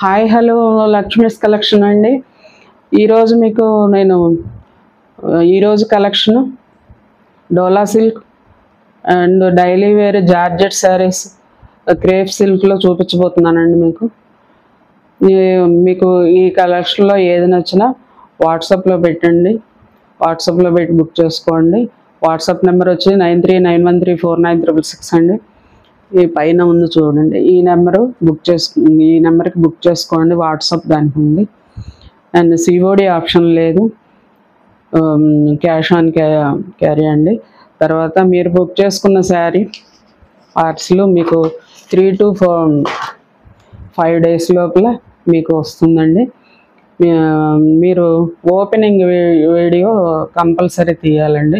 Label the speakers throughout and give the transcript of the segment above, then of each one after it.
Speaker 1: Hi hello Lakshmi's collection అండి. ఈరోజు మీకు నేను ఈరోజు collection Dola silk and daily wear georgette saris crepe సిల్క్లో చూపించబోతున్నానండి. మీకు ఈ కలెక్షన్లో ఏది నచ్చినా వాట్సాప్లో పెట్టండి. వాట్సాప్లో పెట్టి బుక్ చేసుకోండి. వాట్సాప్ నెంబర్ వచ్చి 9391349666 అండి. ఈ పైన ఉంది చూడండి, ఈ నెంబర్కి బుక్ చేసుకోండి. వాట్సాప్ దానికి ఉంది. అండ్ సిఓడి ఆప్షన్ లేదు, క్యాష్ ఆన్ క్యారీ అండి. తర్వాత మీరు బుక్ చేసుకున్న శారీ పార్ట్స్లో మీకు 3 to 5 days లోపల మీకు వస్తుందండి. మీరు ఓపెనింగ్ వీడియో కంపల్సరీ తీయాలండి.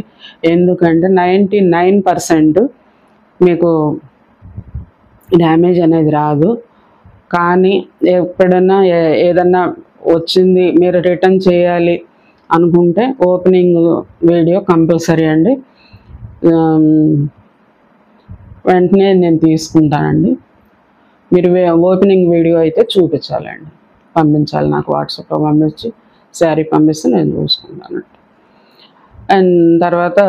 Speaker 1: ఎందుకంటే 99% మీకు డ్యామేజ్ అనేది రాదు. కానీ ఎప్పుడన్నా ఏదన్నా వచ్చింది మీరు రిటర్న్ చేయాలి అనుకుంటే ఓపెనింగ్ వీడియో కంపల్సరీ అండి. వెంటనే నేను తీసుకుంటానండి. మీరు ఓపెనింగ్ వీడియో అయితే చూపించాలండి, పంపించాలి నాకు. వాట్సాప్లో పంపించి శారీ పంపిస్తే నేను చూసుకుంటాను. అండ్ తర్వాత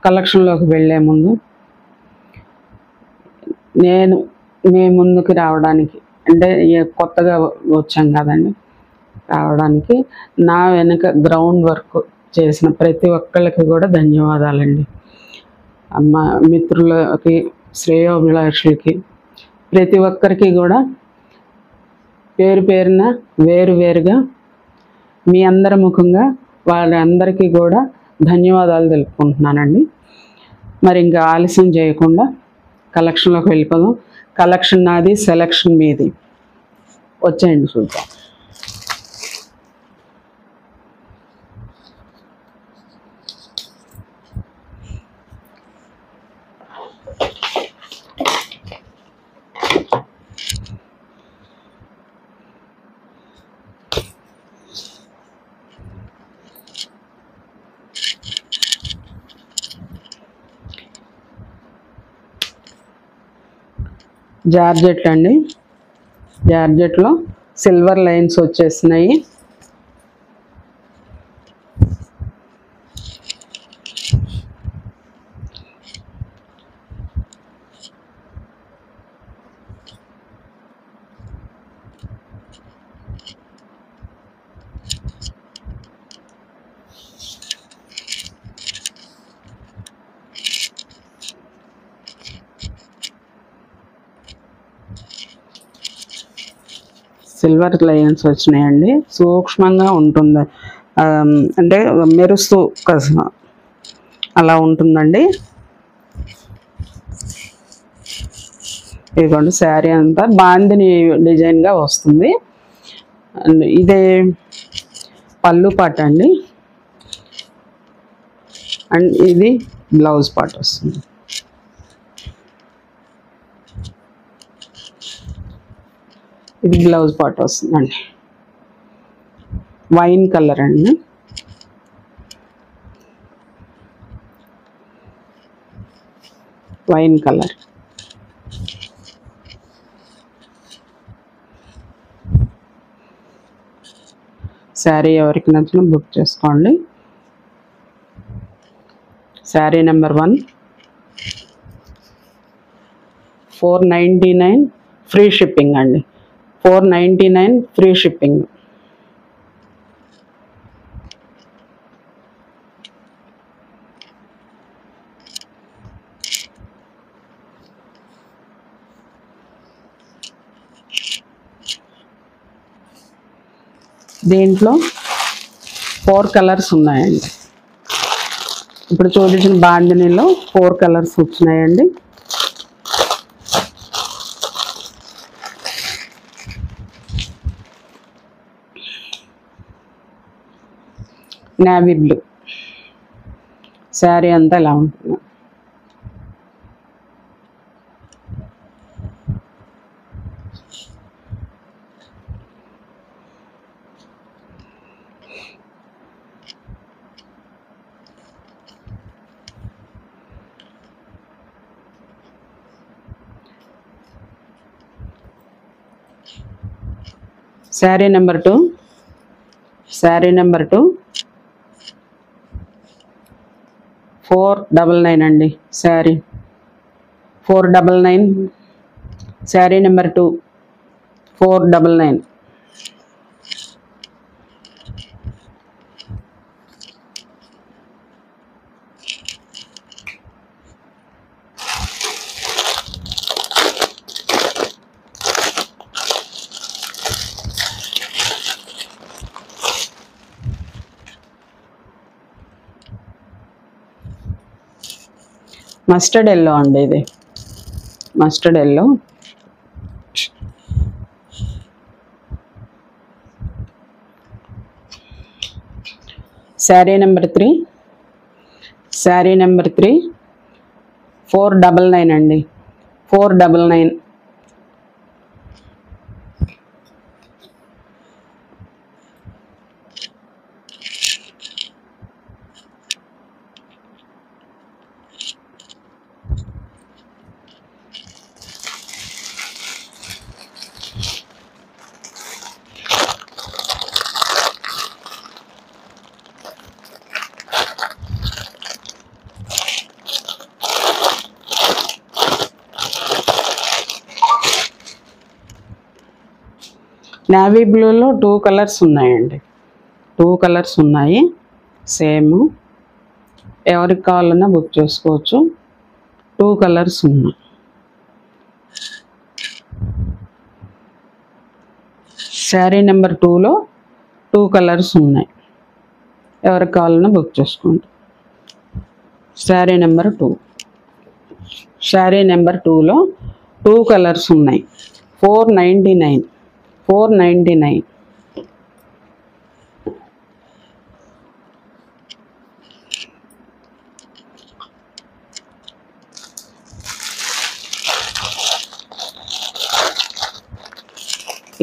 Speaker 1: కలెక్షన్లోకి వెళ్ళే ముందు మీ ముందుకు రావడానికి, అంటే కొత్తగా వచ్చాం కదండి, రావడానికి నా వెనుక గ్రౌండ్ వర్క్ చేసిన ప్రతి ఒక్కళ్ళకి కూడా ధన్యవాదాలండి. మిత్రులకి, శ్రేయోభిలాషులకి, ప్రతి ఒక్కరికి కూడా పేరు పేరున వేరువేరుగా మీ అందరి ముఖంగా వాళ్ళందరికీ కూడా ధన్యవాదాలు తెలుపుకుంటున్నానండి. మరి ఇంకా ఆలస్యం చేయకుండా కలెక్షన్లోకి వెళ్ళిపోదాం. కలెక్షన్ నాది, సెలెక్షన్ మీది. వచ్చేయండి చూద్దాం. జార్జెట్ అండి. జార్జెట్లో సిల్వర్ లైన్స్ వచ్చేసినాయి. సిల్వర్ లైన్స్ వచ్చినాయండి. సూక్ష్మంగా ఉంటుంది, అంటే మెరుస్తూ అలా ఉంటుందండి. ఇదిగోండి, శారీ అంతా బాందిని డిజైన్గా వస్తుంది. అండ్ ఇదే పళ్ళు పాట అండి. అండ్ ఇది బ్లౌజ్ పార్ట్ వస్తుంది. ఇది బ్లౌజ్ పార్ట్ వస్తుందండి. వైన్ కలర్ అండి. Wine colour. శారీ ఎవరికి నచ్చినా బుక్ చేసుకోండి. శారీ నెంబర్ 1 499 ఫ్రీ షిప్పింగ్ అండి. 499 ఫ్రీ షిప్పింగ్. దీంట్లో 4 కలర్స్ ఉన్నాయండి. ఇప్పుడు చూపించిన బాండినీలో 4 కలర్స్ వచ్చినాయండి. Navy blue. శారీ అంతా ఇలా ఉంటుంది. శారీ నెంబర్ 2, శారీ నెంబర్ 2 499 అండి. Sari 499, sari number 2 499. Mustard yellow అండి, ఇది mustard yellow. Sari number 3, sari number 3 499 అండి. 499. నేవీ బ్లూలో 2 కలర్స్ ఉన్నాయండి. 2 కలర్స్ ఉన్నాయి సేమ్. ఎవరికి కావాలన్నా బుక్ చేసుకోవచ్చు. 2 కలర్స్ ఉన్నాయి. శారీ నెంబర్ 2లో 2 కలర్స్ ఉన్నాయి. ఎవరికి కావాలన్నా బుక్ చేసుకోండి. శారీ నెంబర్ 2, శారీ నెంబర్ 2లో 2 కలర్స్ ఉన్నాయి. 499. 499.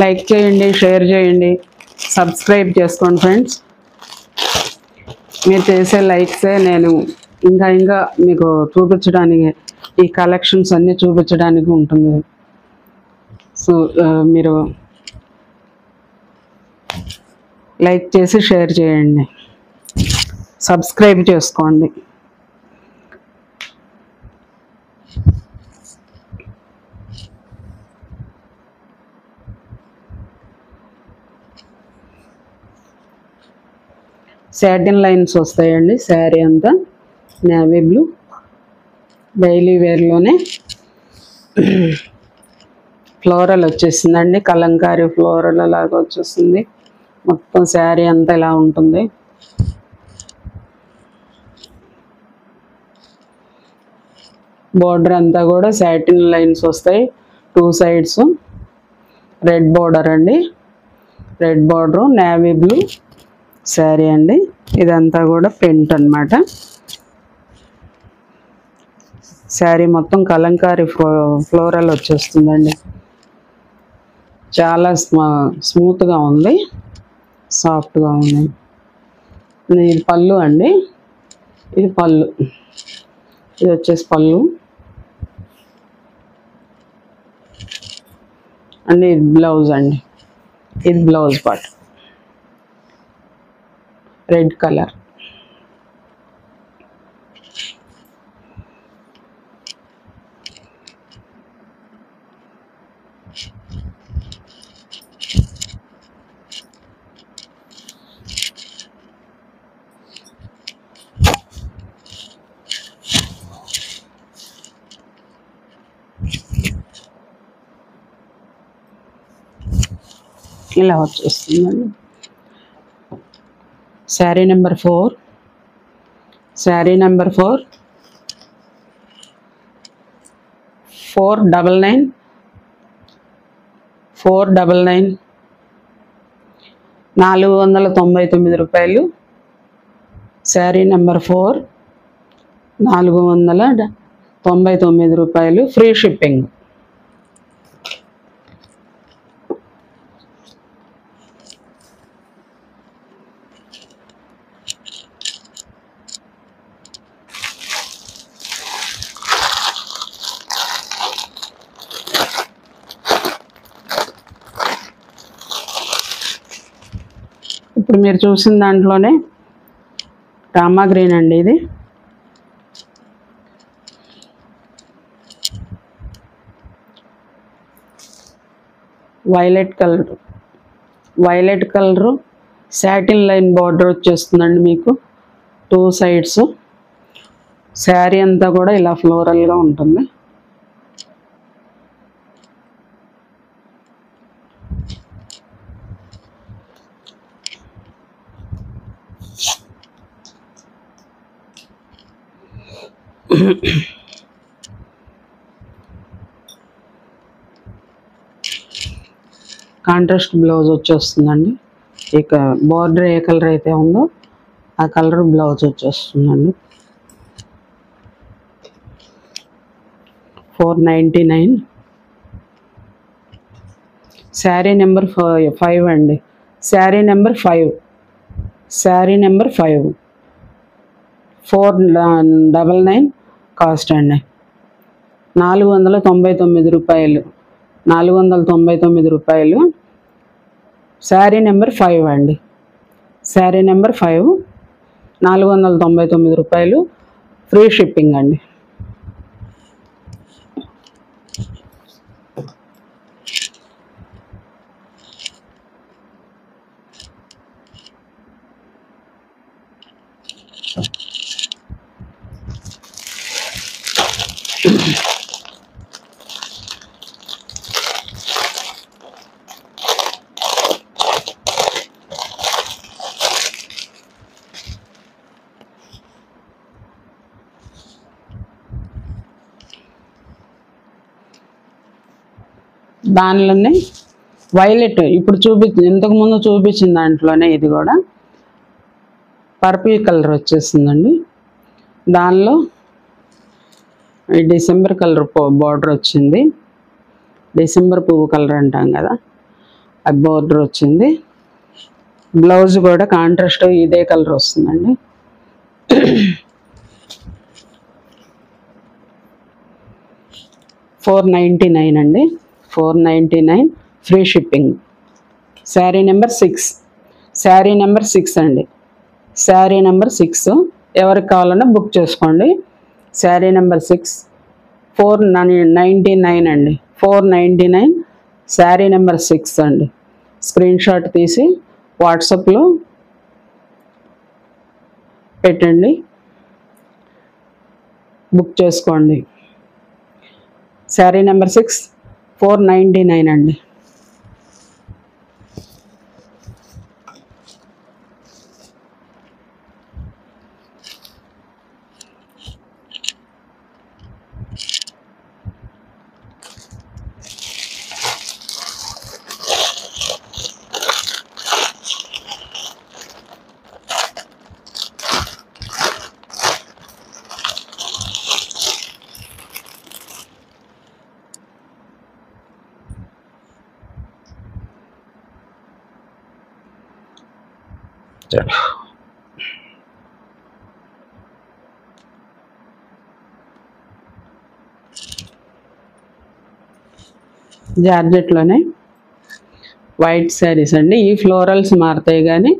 Speaker 1: లైక్ చేయండి, షేర్ చేయండి, సబ్స్క్రైబ్ చేసుకోండి ఫ్రెండ్స్. మీరు చేసే లైక్సే నేను ఇంకా మీకు చూపించడానికి, ఈ కలెక్షన్స్ అన్నీ చూపించడానికి ఉంటుంది. సో మీరు లైక్ చేసి షేర్ చేయండి, సబ్స్క్రైబ్ చేసుకోండి. సాటిన్ లైన్స్ వస్తాయండి. శారీ అంతా నేవీ బ్లూ, డైలీ వేర్లోనే ఫ్లోరల్ వచ్చేసిందండి. కలంకారీ ఫ్లోరల్ లాగా వచ్చేస్తుంది. మొత్తం శారీ అంతా ఇలా ఉంటుంది. బోర్డర్ అంతా కూడా సాటిన్ లైన్స్ వస్తాయి 2 సైడ్స్. రెడ్ బోర్డర్ అండి, red border, navy blue sari అండి. ఇదంతా కూడా ప్రింట్ అన్నమాట. శారీ మొత్తం కలంకారీ ఫ్లోరల్ వచ్చేస్తుందండి. చాలా స్మూత్గా ఉంది, సాఫ్ట్గా ఉంది. ఇది పళ్ళు అండి, ఇది పళ్ళు. ఇది వచ్చేసి పళ్ళు అండి. ఇది బ్లౌజ్ అండి, ఇది బ్లౌజ్ పార్ట్, రెడ్ కలర్. ఇలా వచ్చేస్తుందండి. Sari number 4, sari number 4 499. 499, 499 రూపాయలు. శారీ నెంబర్ 4 499 రూపాయలు, ఫ్రీ షిప్పింగ్. ఇప్పుడు మీరు చూసిన దాంట్లోనే రామా గ్రీన్ అండి, ఇది violet colour satin line border వచ్చేస్తుందండి మీకు 2 సైడ్స్. శారీ అంతా కూడా ఇలా ఫ్లోరల్గా ఉంటుంది. కాంట్రాస్ట్ బ్లౌజ్ వచ్చేస్తుందండి. ఇక బార్డర్ ఏ కలర్ అయితే ఉందో ఆ కలర్ బ్లౌజ్ వచ్చేస్తుందండి. 499. శారీ నెంబర్ 5 అండి. Saree number 5. 499 కాస్ట్ అండి. 499 రూపాయలు. 499 రూపాయలు. శారీ నెంబర్ 5 అండి. శారీ నెంబర్ 5 499 రూపాయలు. ఫ్రీ షిప్పింగ్ అండి. దానిలోనే వైలెట్ ఇప్పుడు ఇంతకుముందు చూపించిన దాంట్లోనే ఇది కూడా పర్పుల్ కలర్ వచ్చేసిందండి. దానిలో డిసెంబర్ కలర్ బార్డర్ వచ్చింది. డిసెంబర్ పువ్వు కలర్ అంటాం కదా, ఆ బార్డర్ వచ్చింది. బ్లౌజ్ కూడా కాంట్రాస్ట్ ఇదే కలర్ వస్తుందండి. $499 అండి. 499 free shipping. Saree number 6. Sari number 6 అండి. శారీ నెంబర్ 6 ఎవరికి కావాలన్నా బుక్ చేసుకోండి. శారీ నెంబర్ 6 499 అండి. 499 శారీ నెంబర్ 6 అండి. స్క్రీన్ షాట్ తీసి వాట్సాప్లో పెట్టండి, బుక్ చేసుకోండి. శారీ నెంబర్ 6 499 అండి. జార్జెట్లోనే వైట్ శారీస్ అండి. ఈ ఫ్లోరల్స్ మారుతాయి కానీ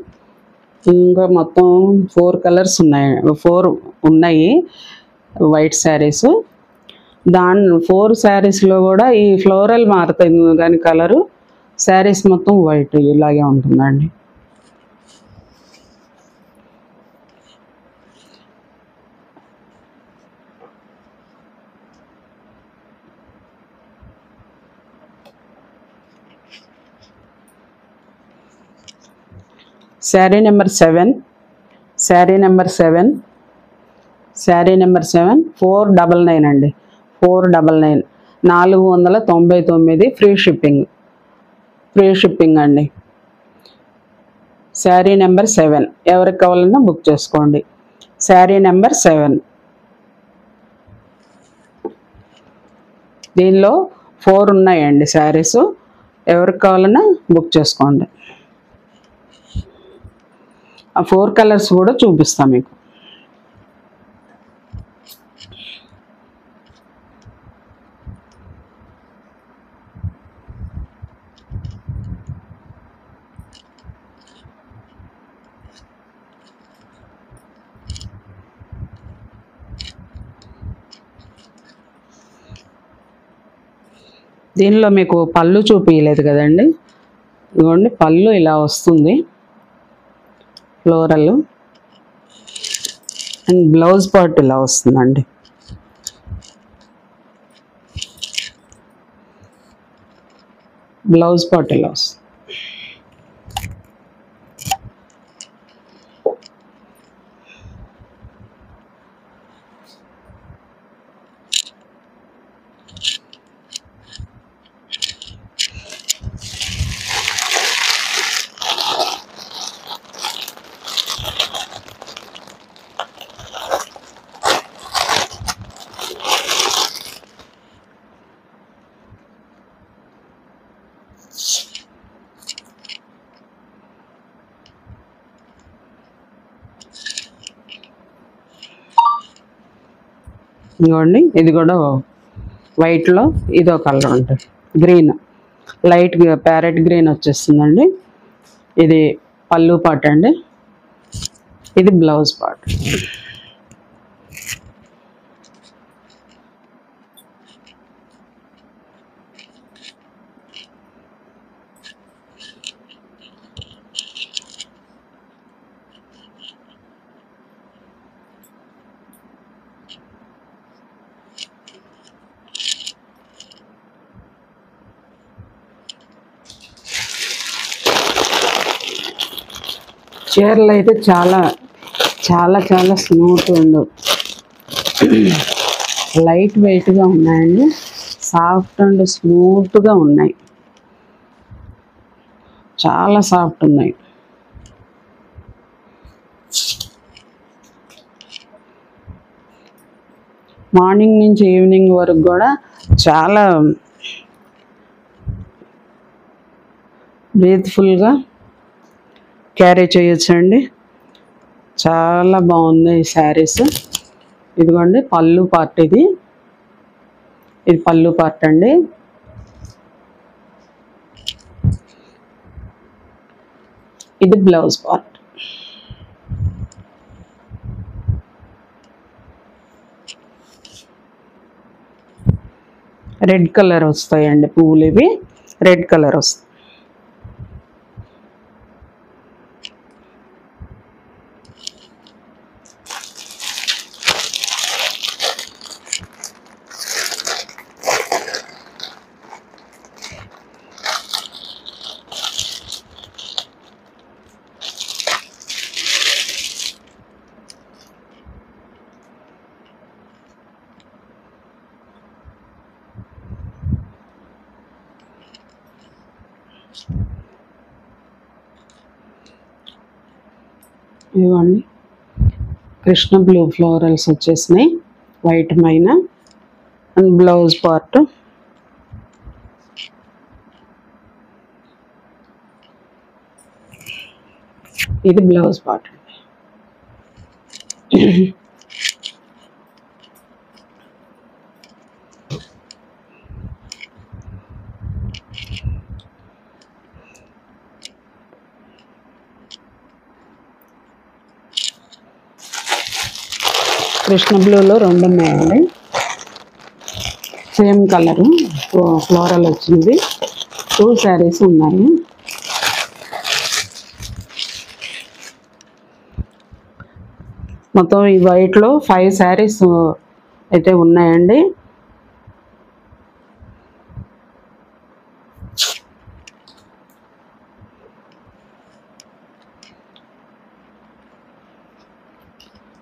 Speaker 1: ఇంకా మొత్తం 4 కలర్స్ ఉన్నాయి. 4 ఉన్నాయి వైట్ శారీస్. 4 శారీస్లో కూడా ఈ ఫ్లోరల్ మారుతాయి కానీ కలరు, శారీస్ మొత్తం వైట్ ఇలాగే ఉంటుందండి. Sari number 7. Sari number 7. Sari number 7 499 అండి. 499 499 ఫ్రీ షిప్పింగ్. ఫ్రీ షిప్పింగ్ అండి. శారీ నెంబర్ 7 ఎవరికి కావాలన్నా బుక్ చేసుకోండి. శారీ నెంబర్ 7. దీనిలో 4 ఉన్నాయండి శారీస్. ఎవరికి కావాలన్నా బుక్ చేసుకోండి. ఆ 4 కలర్స్ కూడా చూపిస్తాం మీకు. దీనిలో మీకు పళ్ళు చూపించలేదు కదండి. ఇదిగోండి పళ్ళు ఇలా వస్తుంది, ఫ్లోరల్. అండ్ బ్లౌజ్ పార్ట్ ఇలా వస్తుందండి. బ్లౌజ్ పార్ట్ ఇలా వస్తుంది. ఇదిగోండి ఇది కూడా వైట్లో ఇదో కలర్ ఉంటుంది, గ్రీన్, లైట్ ప్యారెట్ గ్రీన్ వచ్చేస్తుందండి. ఇది పళ్ళు పార్ట్ అండి, ఇది బ్లౌజ్ పార్ట్. చీరలు అయితే చాలా చాలా చాలా స్మూత్ అండ్ లైట్ వెయిట్గా ఉన్నాయండి, సాఫ్ట్ అండ్ స్మూత్గా ఉన్నాయి, చాలా సాఫ్ట్ ఉన్నాయి. మార్నింగ్ నుంచి ఈవినింగ్ వరకు కూడా చాలా బ్రీత్ఫుల్గా క్యారీ చేయొచ్చండి. చాలా బాగుంది ఈ శారీస్. ఇదిగోండి పళ్ళు పార్ట్, ఇది పళ్ళు పార్ట్ అండి. ఇది బ్లౌజ్ పార్ట్. రెడ్ కలర్ వస్తాయండి పువ్వులు, ఇవి రెడ్ కలర్ వస్తాయి. ఇదిగోండి కృష్ణ బ్లూ ఫ్లోరల్స్ వచ్చేసినాయి వైట్ పైన. అండ్ బ్లౌజ్ పార్ట్ ఇది బ్లౌజ్ పార్ట్. కృష్ణ బ్లూలో రెండు ఉన్నాయండి, సేమ్ కలరు ఫ్లోరల్ వచ్చింది. 2 శారీస్ ఉన్నాయి. మొత్తం ఈ వైట్లో 5 శారీస్ అయితే ఉన్నాయండి.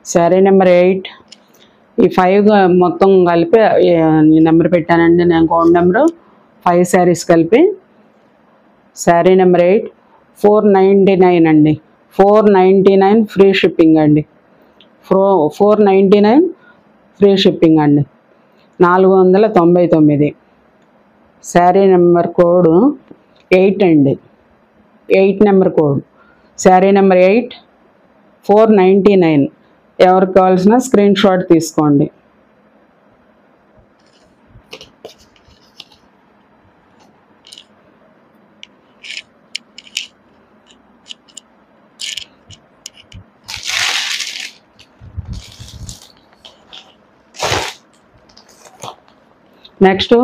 Speaker 1: శారీ నెంబర్ 8. ఈ 5 మొత్తం కలిపి నెంబర్ పెట్టానండి నేను, కోడ్ నెంబరు 5 శారీస్ కలిపి. శారీ నెంబర్ 8 499 అండి, 499 ఫ్రీ షిప్పింగ్ అండి. 499 ఫ్రీ షిప్పింగ్ అండి, 499. శారీ నెంబర్ కోడ్ 8 అండి, 8 నెంబర్ కోడ్. శారీ నెంబర్ 8 499. ఎవరికి కావాల్సిన స్క్రీన్ షాట్ తీసుకోండి. నెక్స్ట్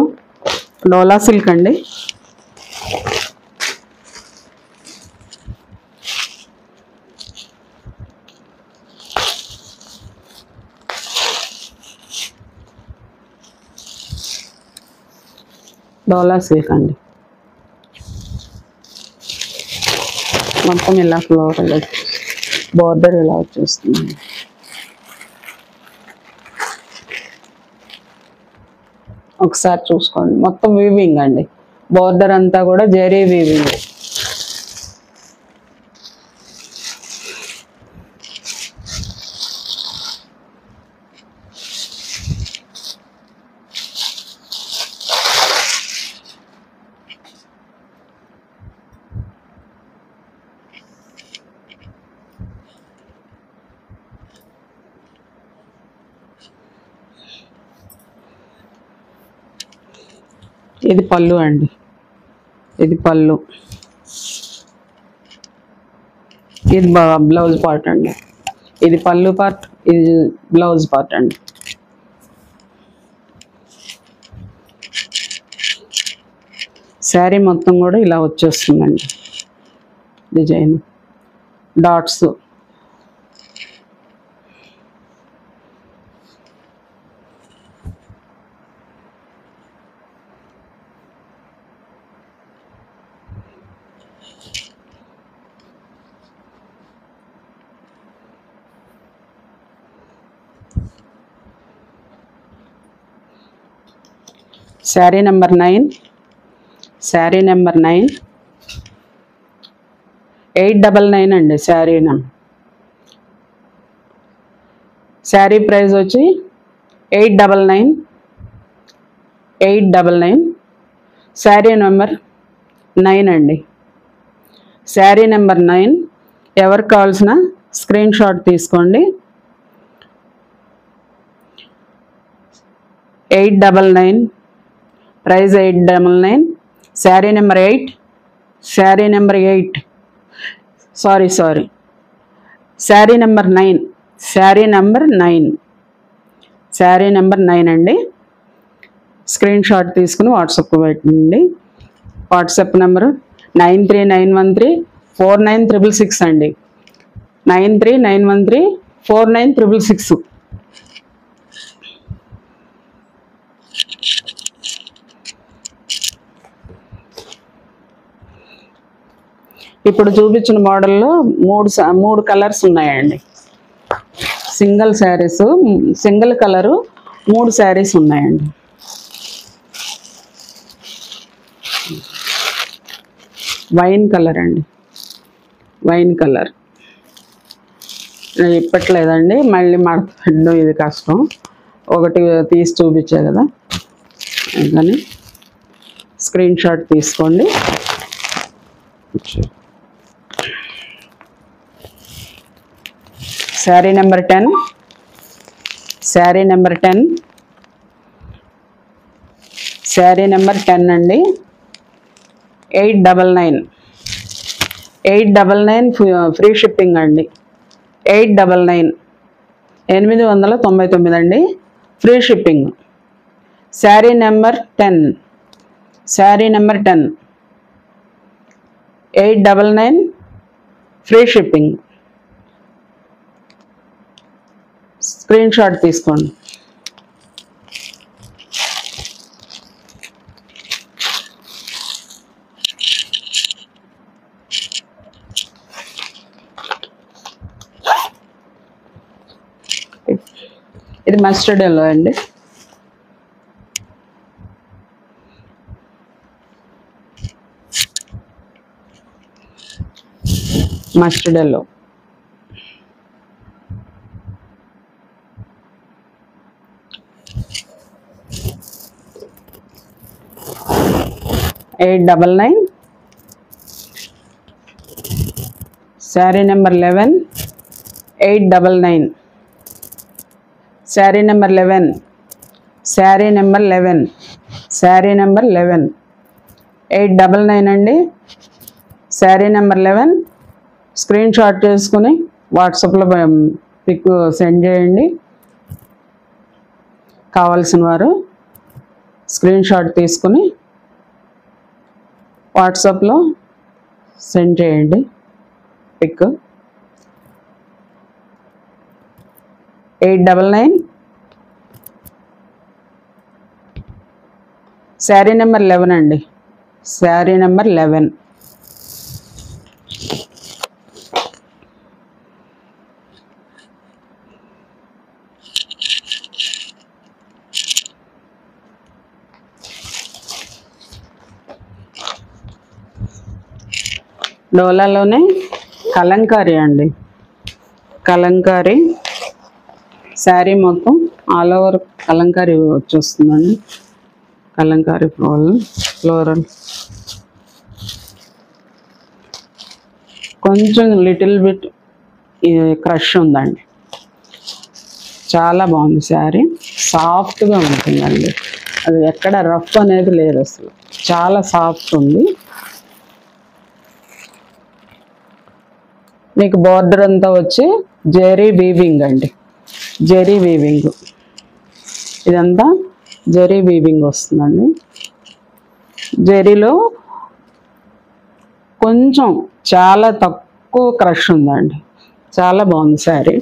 Speaker 1: డోలా సిల్క్ అండి. డోలా సిల్క్ అండి. మొత్తం ఇలా ఫ్లోరల్ బోర్డర్ ఇలా వచ్చేస్తుంది. ఒకసారి చూసుకోండి. మొత్తం వీవింగ్ అండి. బోర్డర్ అంతా కూడా జరీ వీవింగ్. ఇది పళ్ళు అండి. ఇది పళ్ళు. ఇది బ్లౌజ్ పార్ట్ అండి. ఇది పళ్ళు పార్ట్, ఇది బ్లౌజ్ పార్ట్ అండి. శారీ మొత్తం కూడా ఇలా వచ్చేస్తుందండి. Design dots. Sari number 9. Sari number 9. 899 అండి శారీ నెంబర్. శారీ ప్రైస్ వచ్చి 899. 899. శారీ నెంబర్ 9 అండి. Saree number 9. ఎవరికి కావాల్సిన స్క్రీన్ షాట్ తీసుకోండి. 899. Price 899. Sari number 8. Sari number 8. Sorry sari number 9. Sari number 9. Sari number 9 అండి. స్క్రీన్ షాట్ తీసుకుని వాట్సాప్కి పెట్టండి. వాట్సాప్ నెంబరు 9391349666 అండి. 9391349666. ఇప్పుడు చూపించిన మోడల్లో మూడు కలర్స్ ఉన్నాయండి. Single saris, single colour 3 saris ఉన్నాయండి. వైన్ కలర్ అండి. వైన్ కలర్ ఇప్పట్లేదండి, మళ్ళీ మడతపెట్టడం ఇది కష్టం. ఒకటి తీసి చూపించే కదా, అందుకని స్క్రీన్ షాట్ తీసుకోండి. Sari number 10. Sari number 10. Sari number 10 అండి. 899. 899 ఫ్రీ షిప్పింగ్ అండి. 899. 899 అండి, free shipping. Saree number 10. Sari number 10. 899 free shipping. Screen shot తీసుకోండి. ఇది మస్టర్డ్ ఎల్లో అండి. Mustard yellow. $899. Sari number 11. 899. Sari number 11. Sari number 11. Sari number 11. 899 అండి. Saree number 11. స్క్రీన్ షాట్ చేసుకుని వాట్సాప్లో పిక్ సెండ్ చేయండి. కావాల్సిన వారు స్క్రీన్ షాట్ తీసుకుని వాట్సాప్లో సెండ్ చేయండి పిక్. 899 శారీ నెంబర్ 11 అండి. Saree number 11. డోలాలోనే కలంకారీ అండి. కలంకారీ శారీ మొత్తం ఆల్ ఓవర్ కలంకారీ వచ్చేస్తుందండి. కలంకారీ ఫ్లోరల్ కొంచెం లిటిల్ బిట్ క్రష్ ఉందండి. చాలా బాగుంది శారీ. సాఫ్ట్గా ఉంటుందండి. అది ఎక్కడ రఫ్ అనేది లేదు అసలు. చాలా సాఫ్ట్ ఉంది. మీకు బార్డర్ అంతా వచ్చి జెరీ వీవింగ్ అండి. జెరీ వీవింగ్, ఇదంతా జెరీ వీవింగ్ వస్తుందండి. జెరీలో కొంచెం చాలా తక్కువ క్రష్ ఉందండి. చాలా బాగుంది శారీ.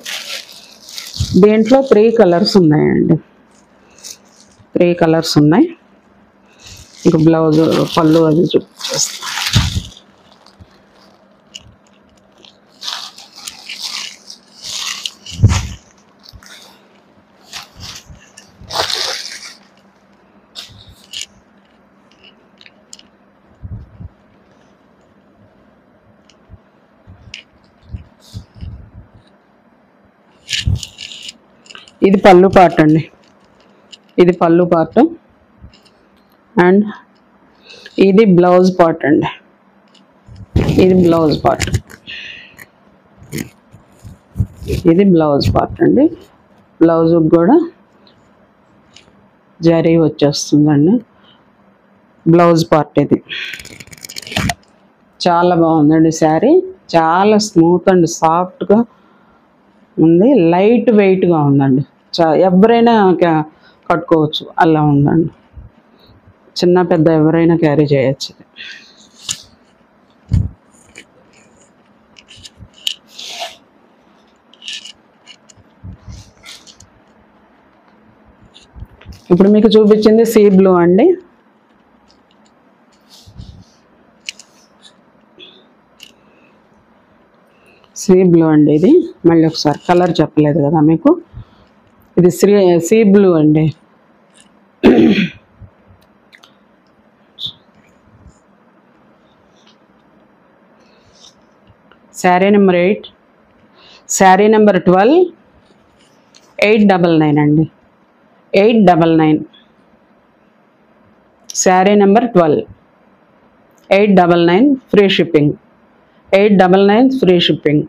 Speaker 1: దీంట్లో 3 కలర్స్ ఉన్నాయండి. 3 కలర్స్ ఉన్నాయి. ఇంకా బ్లౌజ్ పళ్ళు అది చూపిస్తాను. ఇది పళ్ళు పార్ట్ అండి. ఇది పళ్ళు పార్ట్ అండ్ ఇది బ్లౌజ్ పార్ట్ అండి. ఇది బ్లౌజ్ పార్ట్. ఇది బ్లౌజ్ పార్ట్ అండి. బ్లౌజ్కి కూడా జరీ వచ్చేస్తుందండి. బ్లౌజ్ పార్ట్ ఇది. చాలా బాగుందండి శారీ. చాలా స్మూత్ అండ్ సాఫ్ట్గా ఉంది. లైట్ వెయిట్గా ఉందండి. ఎవరైనా కట్టుకోవచ్చు అలా ఉందండి. చిన్న పెద్ద ఎవరైనా క్యారీ చేయొచ్చు. ఇప్పుడు మీకు చూపించింది సీ బ్లూ అండి. సీ బ్లూ అండి. ఇది మళ్ళీ ఒకసారి కలర్ చెప్పలేదు కదా మీకు. ఇది సీ బ్లూ అండి. Saree number 8. శారీ నెంబర్ 12. 899 అండి. 899. Sari number 12. 899 free shipping. 899 free shipping.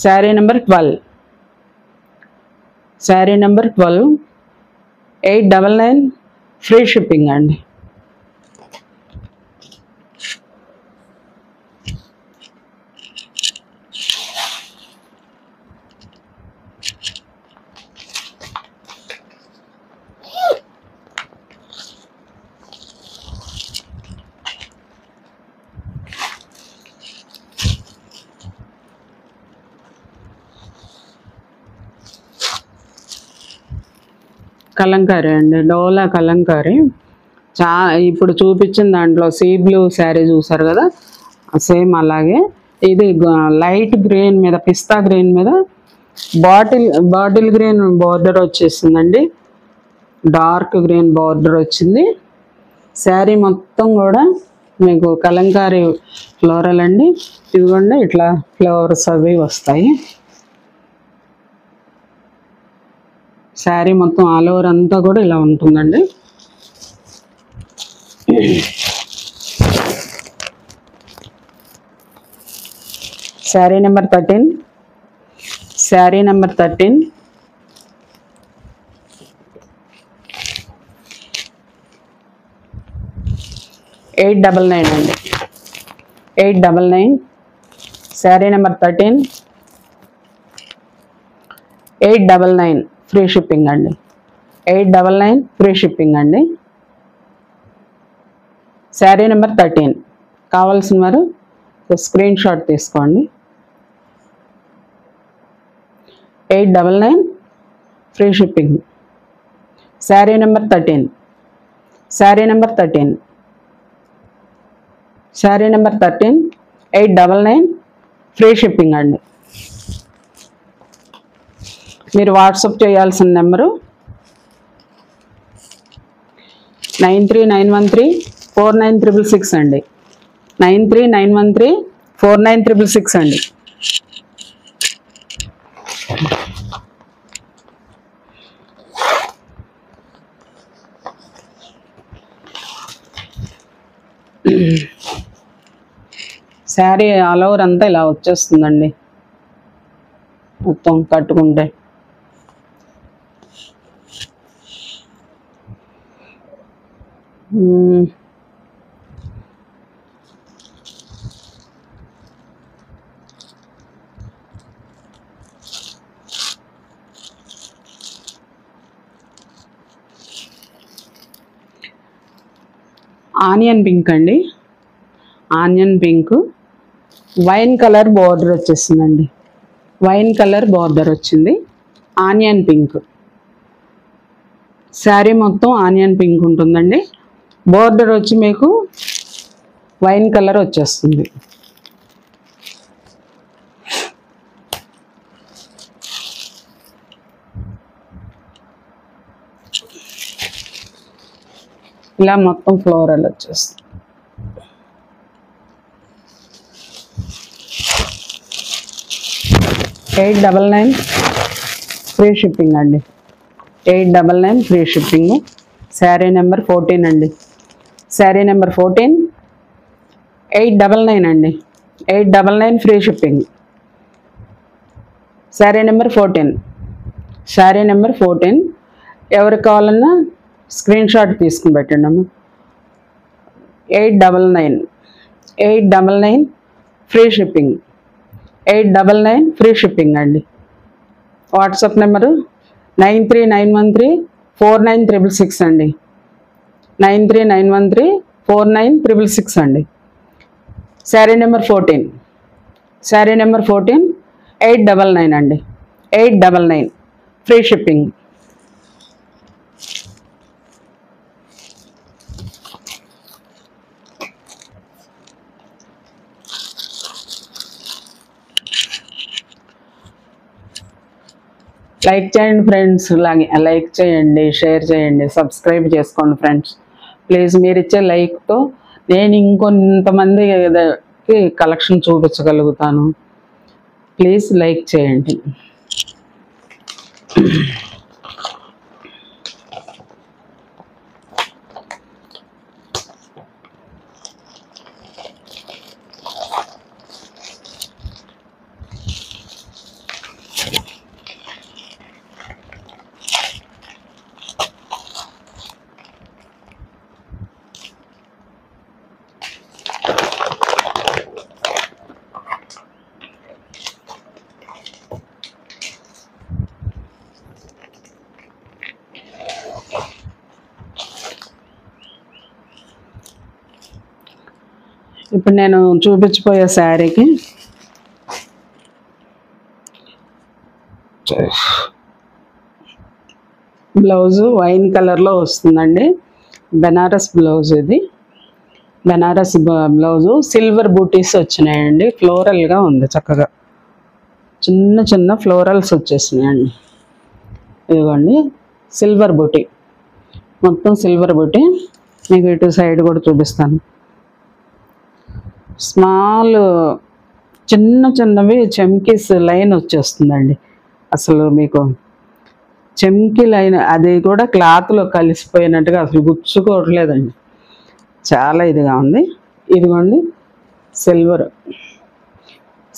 Speaker 1: Saree number 12. Sari number 12. 899 free shipping అండి. కలంకారీ అండి. డోలా కలంకారీ. ఇప్పుడు చూపించిన దాంట్లో సీ బ్లూ శారీ చూసారు కదా, సేమ్ అలాగే ఇది లైట్ గ్రీన్ మీద, పిస్తా గ్రీన్ మీద బాటిల్ గ్రీన్ బార్డర్ వచ్చేసిందండి. డార్క్ గ్రీన్ బార్డర్ వచ్చింది. శారీ మొత్తం కూడా మీకు కలంకారీ ఫ్లోరల్ అండి. ఇదిగోండి ఇట్లా ఫ్లవర్స్ అవి వస్తాయి. శారీ మొత్తం ఆల్ ఓవర్ అంతా కూడా ఇలా ఉంటుందండి. శారీ నెంబర్ 13. శారీ నెంబర్ 13. 899 అండి. 899. శారీ నెంబర్ 13. 899 ఫ్రీ షిప్పింగ్ అండి. 899 ఫ్రీ షిప్పింగ్ అండి. Saree number 13. కావాల్సిన వారు స్క్రీన్ షాట్ తీసుకోండి. 899 free shipping. Saree number 13. Sari number 13. Sari number 13 899 free shipping అండి. మీరు వాట్సాప్ చేయాల్సిన నెంబరు 9391349666 అండి. 9391349666 అండి. శారీ ఆల్ ఓవర్ అంతా ఇలా వచ్చేస్తుందండి మొత్తం కట్టుకుంటే. ఆనియన్ పింక్ అండి. Onion pink wine colour border వచ్చేసిందండి. వైన్ కలర్ బార్డర్ వచ్చింది. ఆనియన్ పింక్ శారీ మొత్తం ఆనియన్ పింక్ ఉంటుందండి. బార్డర్ వచ్చి మీకు వైన్ కలర్ వచ్చేస్తుంది. ఇలా మొత్తం ఫ్లోరల్ వచ్చేస్తుంది. $899 ఫ్రీ షిప్పింగ్ అండి. 899 ఫ్రీ షిప్పింగ్. శారీ నెంబర్ 14 అండి. శారీ నెంబర్ 14 899 అండి. 899 free shipping. Saree number 14. Sari number 14 ఎవరికి కావాలన్నా స్క్రీన్ షాట్ తీసుకుని పెట్టండి అమ్మ. 899 ఫ్రీ షిప్పింగ్. 899 ఫ్రీ షిప్పింగ్ అండి. వాట్సాప్ నెంబరు 9391349666 అండి. 9391349666 అండి. Saree number 14. శారీ నెంబర్ 14 899 అండి. 899 ఫ్రీ షిప్పింగ్. లైక్ చేయండి ఫ్రెండ్స్, లైక్ చేయండి, షేర్ చేయండి, సబ్స్క్రైబ్ చేసుకోండి ఫ్రెండ్స్. ప్లీజ్ మీరు ఇచ్చే లైక్తో నేను ఇంకొంతమందికి కలెక్షన్ చూపించగలుగుతాను. ప్లీజ్ లైక్ చేయండి. ఇప్పుడు నేను చూపించిపోయే శారీకి బ్లౌజు వైన్ కలర్లో వస్తుందండి. బెనారస్ బ్లౌజ్ ఇది. బెనారస్ బ్లౌజు సిల్వర్ బూటీస్ వచ్చినాయండి. ఫ్లోరల్గా ఉంది చక్కగా. చిన్న చిన్న ఫ్లోరల్స్ వచ్చేసినాయండి. ఇదిగోండి సిల్వర్ బూటీ, మొత్తం సిల్వర్ బూటీ. మీకు ఇటు సైడ్ కూడా చూపిస్తాను. స్మాల్ చిన్న చిన్నవి చెమ్కీస్ లైన్ వచ్చేస్తుందండి. అసలు మీకు చెమ్కీ లైన్ అది కూడా క్లాత్లో కలిసిపోయినట్టుగా అసలు గుచ్చుకోవట్లేదండి. చాలా ఇదిగా ఉంది. ఇదిగోండి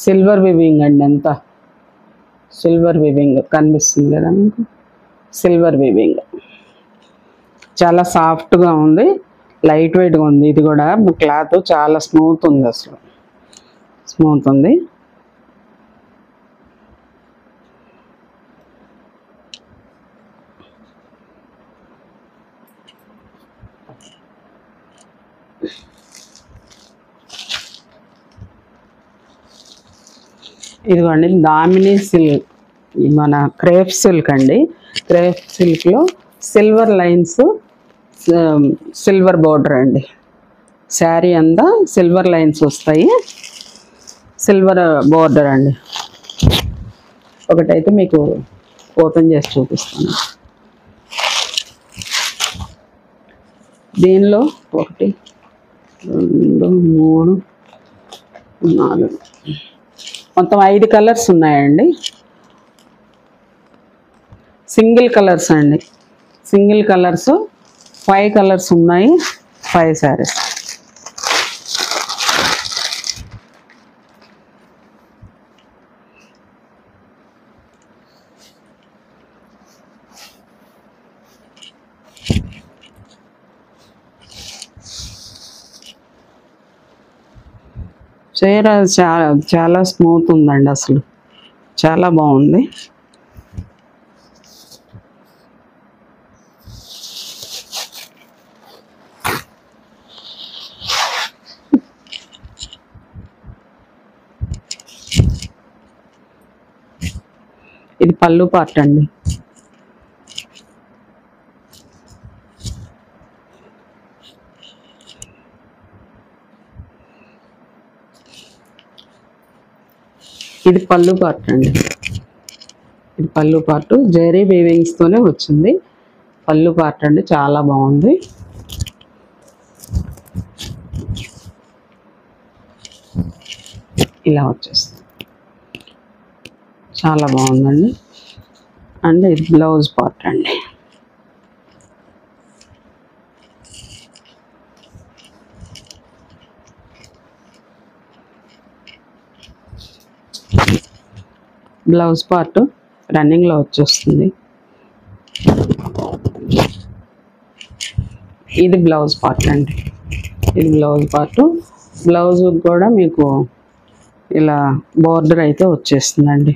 Speaker 1: సిల్వర్ వివింగ్ అండి. అంతా సిల్వర్ వివింగ్ కనిపిస్తుంది కదా మీకు. సిల్వర్ వివింగ్ చాలా సాఫ్ట్గా ఉంది, లైట్ వెయిట్గా ఉంది. ఇది కూడా క్లాత్ చాలా స్మూత్ ఉంది, అసలు స్మూత్ ఉంది. ఇదిగోండి దామిని సిల్క్, మన క్రేప్ సిల్క్ అండి. క్రేప్ సిల్క్లో సిల్వర్ లైన్స్, సిల్వర్ బోర్డర్ అండి. శారీ అంతా సిల్వర్ లైన్స్ వస్తాయి, సిల్వర్ బోర్డర్ అండి. ఒకటైతే మీకు ఓపెన్ చేసి చూపిస్తాను. దీనిలో 1 2 3 4 మొత్తం 5 కలర్స్ ఉన్నాయండి. సింగిల్ కలర్స్ అండి, సింగిల్ కలర్స్ 5 కలర్స్ ఉన్నాయి, 5 శారీస్. చీర చాలా స్మూత్ ఉందండి, అసలు చాలా బాగుంది. ఇది పళ్ళు పార్ట్ అండి. ఇది పళ్ళు పార్ట్ అండి. ఇది పళ్ళు పార్ట్ జరీ వీవింగ్స్తోనే వచ్చింది. పళ్ళు పార్ట్ అండి, చాలా బాగుంది. ఇలా వచ్చేస్తుంది, చాలా బాగుందండి. అండ్ ఇది బ్లౌజ్ పార్ట్ అండి. బ్లౌజ్ పార్ట్ రన్నింగ్లో వచ్చేస్తుంది. ఇది బ్లౌజ్ పార్ట్ అండి. ఇది బ్లౌజ్ పార్ట్. బ్లౌజ్ కూడా మీకు ఇలా బోర్డర్ అయితే వచ్చేస్తుందండి,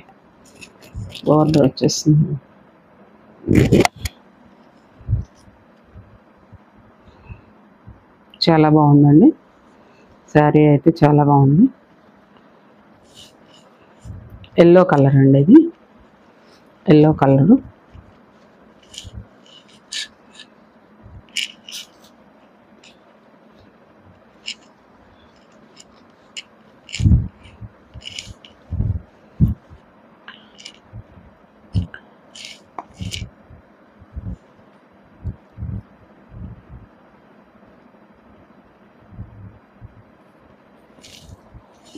Speaker 1: బోర్డర్ వచ్చేస్తుంది. చాలా బాగుందండి, శారీ అయితే చాలా బాగుంది. ఎల్లో కలర్ అండి, ఇది ఎల్లో కలరు.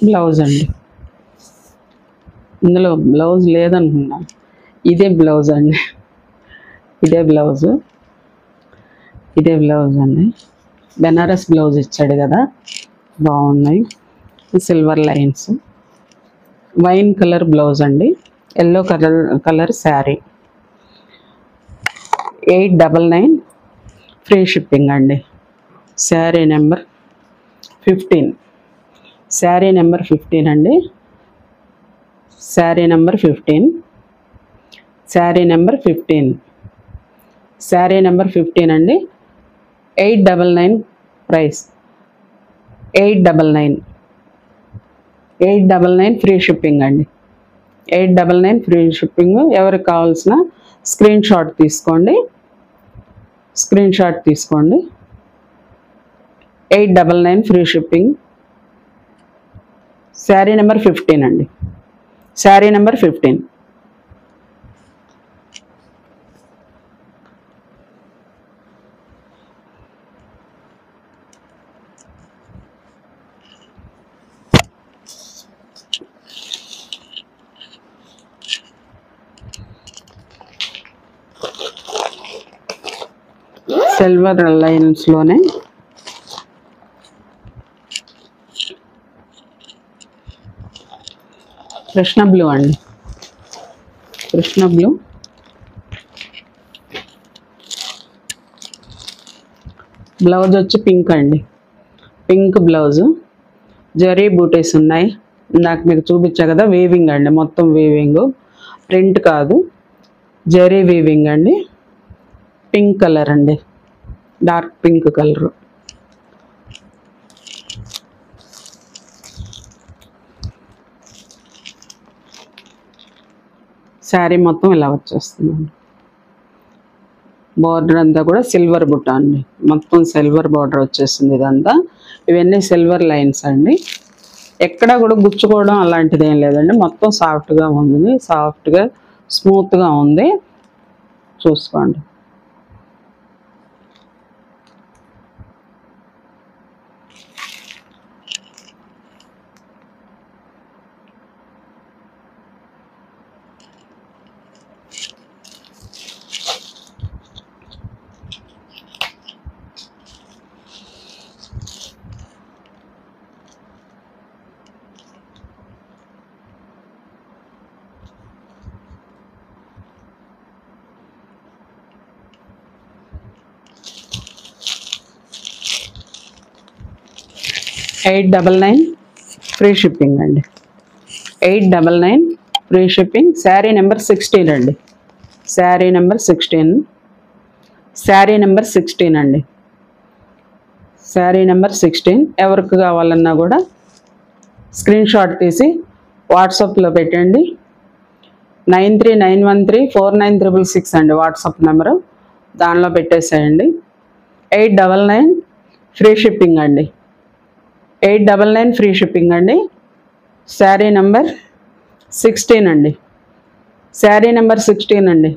Speaker 1: బ్లౌజ్ అండి, ఇందులో బ్లౌజ్ లేదనుకున్నా, ఇదే బ్లౌజ్ అండి. ఇదే బ్లౌజ్, ఇదే బ్లౌజ్ అండి. బెనారస్ బ్లౌజ్ ఇచ్చాడు కదా, బాగున్నాయి. Silver lines, wine colour blouse అండి. Yellow colour saree. 899 free shipping అండి. శారీ నెంబర్ 15, శారీ నెంబర్ 15 అండి. Saree number 15, saree number 15, saree number 15 అండి. 899 ప్రైస్. 899 ఫ్రీ షిప్పింగ్ అండి. 899 ఫ్రీ షిప్పింగ్. ఎవరికి కావాల్సిన స్క్రీన్ షాట్ తీసుకోండి, స్క్రీన్ షాట్ తీసుకోండి. 899 ఫ్రీ షిప్పింగ్. శారీ నెంబర్ 15 అండి, శారీ నెంబర్ 15. సిల్వర్ లైన్స్లోనే కృష్ణ బ్లూ అండి, కృష్ణ బ్లూ. బ్లౌజ్ వచ్చి పింక్ అండి, పింక్ బ్లౌజు. జరీ బూటీస్ ఉన్నాయి, ఇందాక మీకు చూపించా కదా, వీవింగ్ అండి, మొత్తం వీవింగ్, ప్రింట్ కాదు, జరీ వీవింగ్ అండి. పింక్ కలర్ అండి, డార్క్ పింక్ కలరు. శారీ మొత్తం ఇలా వచ్చేస్తుందండి. బార్డర్ అంతా కూడా సిల్వర్ బుట్ట అండి, మొత్తం సిల్వర్ బార్డర్ వచ్చేస్తుంది ఇదంతా. ఇవన్నీ సిల్వర్ లైన్స్ అండి. ఎక్కడ కూడా గుచ్చుకోవడం అలాంటిది ఏం లేదండి, మొత్తం సాఫ్ట్గా ఉంది, సాఫ్ట్గా స్మూత్గా ఉంది. చూసుకోండి. $899 ఫ్రీ షిప్పింగ్ అండి. 899 ఫ్రీ షిప్పింగ్. శారీ నెంబర్ 16 అండి. Saree number 16. శారీ నెంబర్ 16 అండి. Saree number 16. ఎవరికి కావాలన్నా కూడా స్క్రీన్ షాట్ తీసి వాట్సాప్లో పెట్టండి. 9391349666 అండి వాట్సాప్ నెంబరు, దానిలో పెట్టేసేయండి. 899 ఫ్రీ షిప్పింగ్ అండి. 899 ఫ్రీ షిప్పింగ్ అండి. శారీ నెంబర్ 16 అండి. శారీ నెంబర్ 16 అండి.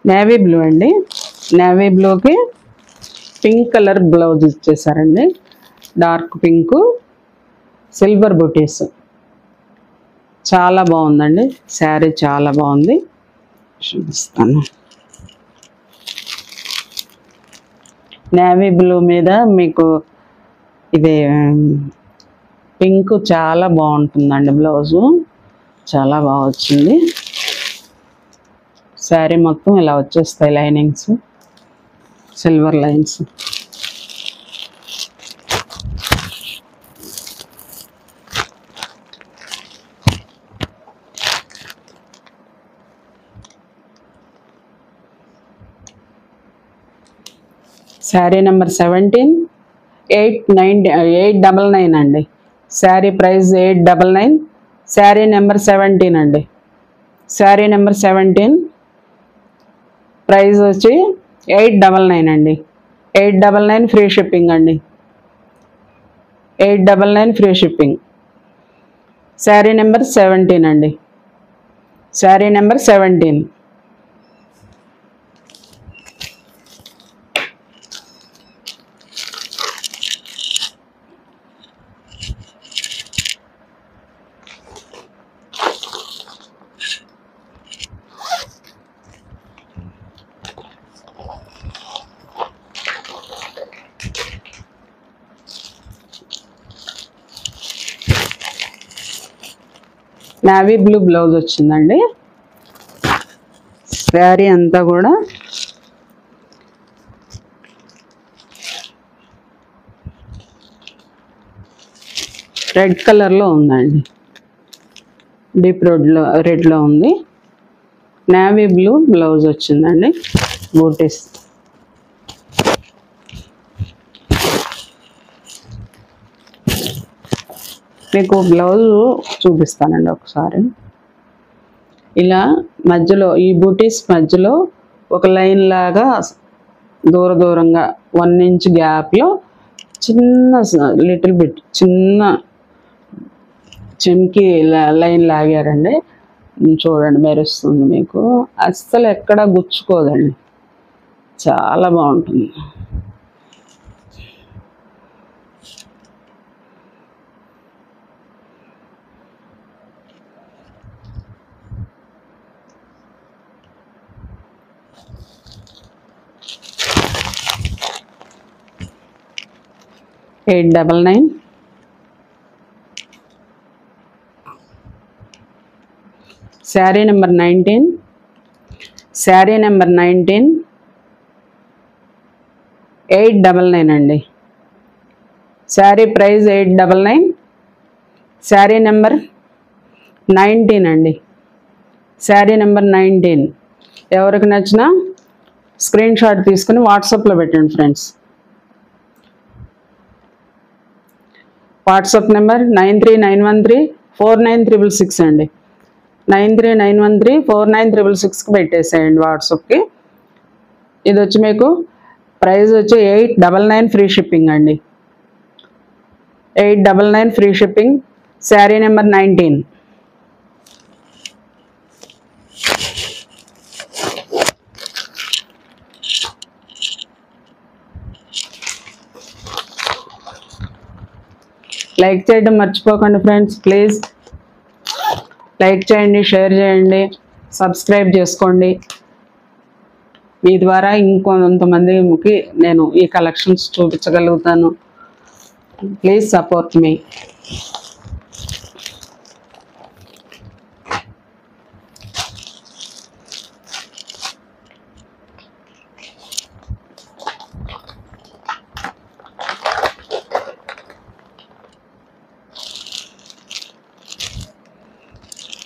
Speaker 1: నేవీ బ్లూ అండి. నేవీ బ్లూకి పింక్ కలర్ బ్లౌజ్ ఇచ్చేసారండి. డార్క్ పింక్, సిల్వర్ బుటీస్. చాలా బాగుందండి శారీ, చాలా బాగుంది. చూపిస్తాను. నేవీ బ్లూ మీద మీకు ఇది పింక్ చాలా బాగుంటుందండి. బ్లౌజు చాలా బాగా వచ్చింది. శారీ మొత్తం ఇలా వచ్చేస్తాయి linings, silver lines. Sari number 17. 899 అండి. Saree price 899. శారీ నెంబర్ 17 అండి. శారీ నెంబర్ 17 ప్రైస్ వచ్చి 899 అండి. 899 ఫ్రీ షిప్పింగ్ అండి. 899 ఫ్రీ షిప్పింగ్. శారీ నెంబర్ 17 అండి. Saree number 17. Navy blue blouse వచ్చిందండి. శారీ అంతా కూడా రెడ్ కలర్లో ఉందండి. డీప్ రెడ్లో ఉంది. నేవీ బ్లూ బ్లౌజ్ వచ్చిందండి. బూటీస్. మీకు బ్లౌజ్ చూపిస్తానండి ఒకసారి. ఇలా మధ్యలో ఈ బూటీస్ మధ్యలో ఒక లైన్ లాగా దూరంగా 1 ఇంచ్ గ్యాప్లో చిన్న లిటిల్ బిట్ చిన్న చెమ్కి లైన్ లాగారండి. చూడండి మెరుస్తుంది మీకు, అస్సలు ఎక్కడ గుచ్చుకోదండి, చాలా బాగుంటుంది. 899. Saree number 19. Saree number 19. 899 అండి. Saree price 899. శారీ నెంబర్ 19 అండి. Saree number 19. ఎవరికి నచ్చినా స్క్రీన్ షాట్ తీసుకుని వాట్సాప్లో పెట్టండి ఫ్రెండ్స్. వాట్సాప్ నెంబర్ 9391349666 అండి. 9391349666కి పెట్టేసేయండి వాట్సాప్కి. ఇది వచ్చి మీకు ప్రైస్ వచ్చి 899 ఫ్రీ షిప్పింగ్ అండి. 899 free shipping. Saree number 19. Like చేయడం మర్చిపోకండి ఫ్రెండ్స్. ప్లీజ్ లైక్ చేయండి, షేర్ చేయండి, సబ్స్క్రైబ్ చేసుకోండి. మీ ద్వారా ఇంకొంతమందికి నేను ఈ కలెక్షన్స్ చూపించగలుగుతాను. Please support me.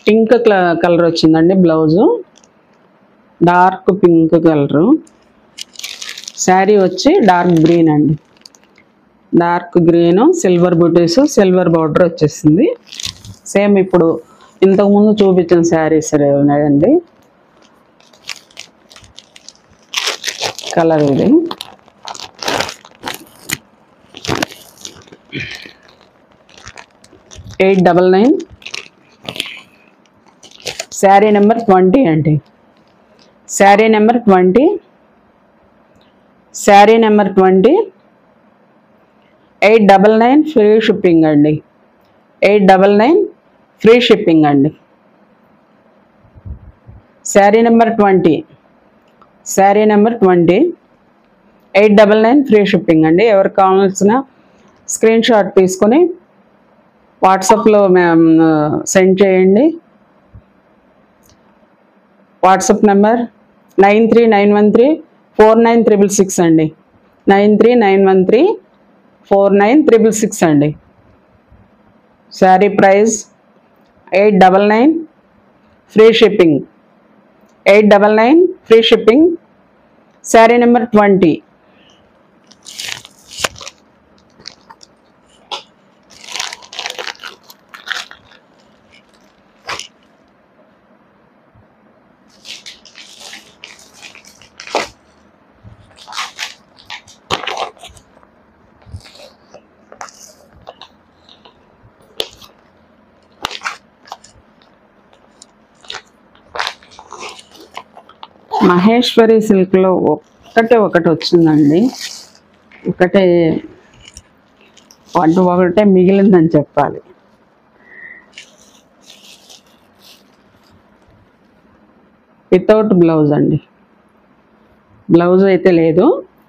Speaker 1: Pink colour వచ్చిందండి blouse. Dark pink colour. Saree వచ్చి డార్క్ గ్రీన్ అండి. డార్క్ గ్రీను, సిల్వర్ బూటీస్, సిల్వర్ బార్డర్ వచ్చేసింది. సేమ్ ఇప్పుడు ఇంతకుముందు చూపించిన శారీస్ ఉన్నాయండి. కలర్ ఇది. $899. శారీ నెంబర్ 20 అండి. Saree number 20. Sari number 20. 899 free shipping అండి. 899 ఫ్రీ షిప్పింగ్ అండి. Saree number 20. Sari number 20. 899 free shipping అండి. ఎవరికి కావాల్సిన స్క్రీన్ షాట్ తీసుకొని వాట్సాప్లో సెండ్ చేయండి. వాట్సాప్ నెంబర్ 9391349666 అండి. 9391349666 అండి. Saree price 899 free shipping. 899 free shipping. Saree number 20. Maheshwari సిల్క్లో ఒకటి వచ్చిందండి. ఒకటే మిగిలిందని చెప్పాలి. వితౌట్ బ్లౌజ్ అండి. బ్లౌజ్ అయితే లేదు.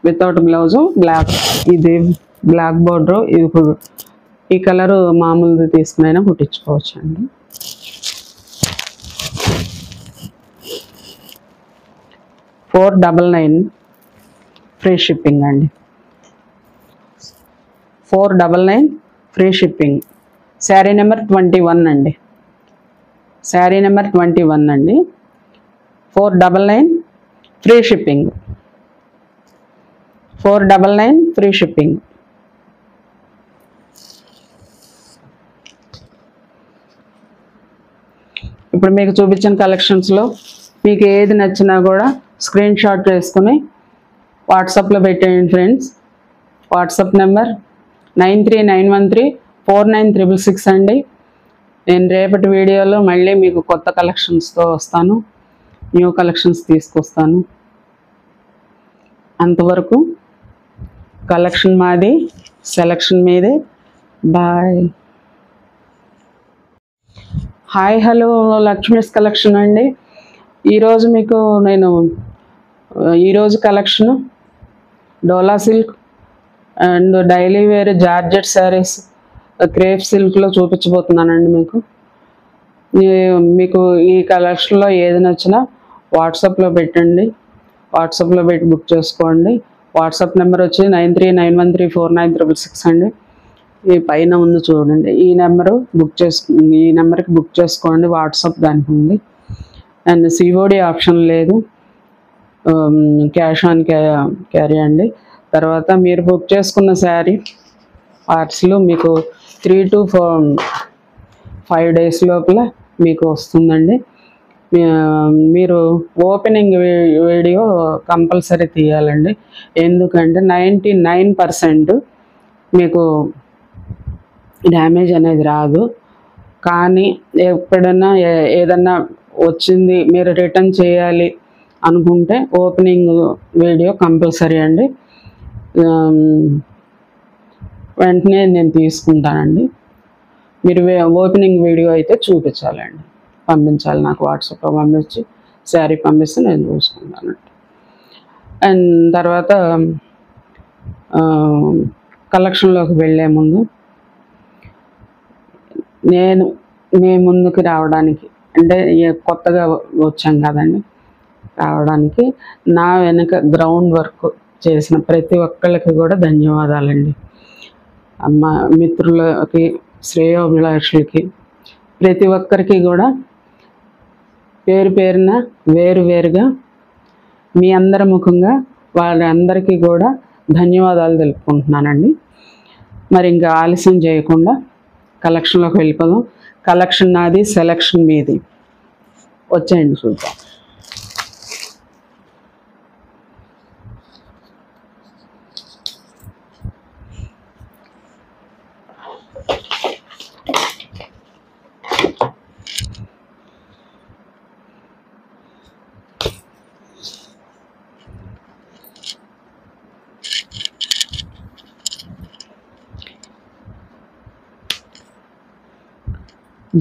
Speaker 1: Without blouse. బ్లాక్, ఇది బ్లాక్ బోర్డర్. ఇది ఈ కలరు మామూలుది తీసుకునైనా కుట్టించుకోవచ్చు అండి. $499 ఫ్రీ షిప్పింగ్ అండి. 499 ఫ్రీ షిప్పింగ్. శారీ నెంబర్ 21 అండి. శారీ నెంబర్ 21 అండి. 499 ఫ్రీ షిప్పింగ్. 499 free shipping. ఇప్పుడు మీకు చూపించిన కలెక్షన్స్లో మీకు ఏది నచ్చినా కూడా స్క్రీన్ షాట్ చేసుకుని వాట్సాప్లో పెట్టేయండి ఫ్రెండ్స్. వాట్సాప్ నెంబర్ 9391349666 అండి. నేను రేపటి వీడియోలో మళ్ళీ మీకు కొత్త కలెక్షన్స్తో వస్తాను. న్యూ కలెక్షన్స్ తీసుకొస్తాను. అంతవరకు కలెక్షన్ మాది, సెలెక్షన్ మీదే. Bye. Hi, hello, Lakshmi's collection అండి. ఈరోజు మీకు నేను ఈరోజు collection Dola silk and daily wear georgette saris crepe సిల్క్లో చూపించబోతున్నానండి మీకు. మీకు ఈ కలెక్షన్లో ఏది నచ్చినా వాట్సాప్లో పెట్టండి, వాట్సాప్లో పెట్టి బుక్ చేసుకోండి. వాట్సాప్ నెంబర్ వచ్చి 9391349666 అండి. ఈ పైన ఉంది చూడండి, ఈ నెంబర్కి బుక్ చేసుకోండి. వాట్సాప్ దానికి ఉంది. అండ్ సిఓడి ఆప్షన్ లేదు, క్యాష్ ఆన్ క్యారీ అండి. తర్వాత మీరు బుక్ చేసుకున్న శారీ పార్సల్ మీకు 3 to 5 days లోపల మీకు వస్తుందండి. మీరు ఓపెనింగ్ వీడియో కంపల్సరీ తీయాలండి. ఎందుకంటే 99% మీకు డ్యామేజ్ అనేది రాదు. కానీ ఎప్పుడైనా ఏదన్నా వచ్చింది మీరు రిటర్న్ చేయాలి అనుకుంటే ఓపెనింగ్ వీడియో కంపల్సరీ అండి. వెంటనే నేను తీసుకుంటానండి. మీరు ఓపెనింగ్ వీడియో అయితే చూపించాలండి, పంపించాలి నాకు. వాట్సాప్లో పంపించి శారీ పంపిస్తే నేను చూసుకుంటానండి. అండ్ తర్వాత కలెక్షన్లోకి వెళ్ళే ముందు నేను మీ ముందుకు రావడానికి, అంటే కొత్తగా వచ్చాం కదండి, రావడానికి నా వెనుక గ్రౌండ్ వర్క్ చేసిన ప్రతి ఒక్కళ్ళకి కూడా ధన్యవాదాలండి. మిత్రులకి, శ్రేయోభిలాషులకి, ప్రతి ఒక్కరికి కూడా పేరు పేరున వేరువేరుగా మీ అందరి ముఖంగా వాళ్ళందరికీ కూడా ధన్యవాదాలు తెలుపుకుంటున్నానండి. మరి ఇంకా ఆలస్యం చేయకుండా కలెక్షన్లోకి వెళ్ళిపోదాం. కలెక్షన్ నాది, సెలెక్షన్ మీది. వచ్చేయండి చూద్దాం.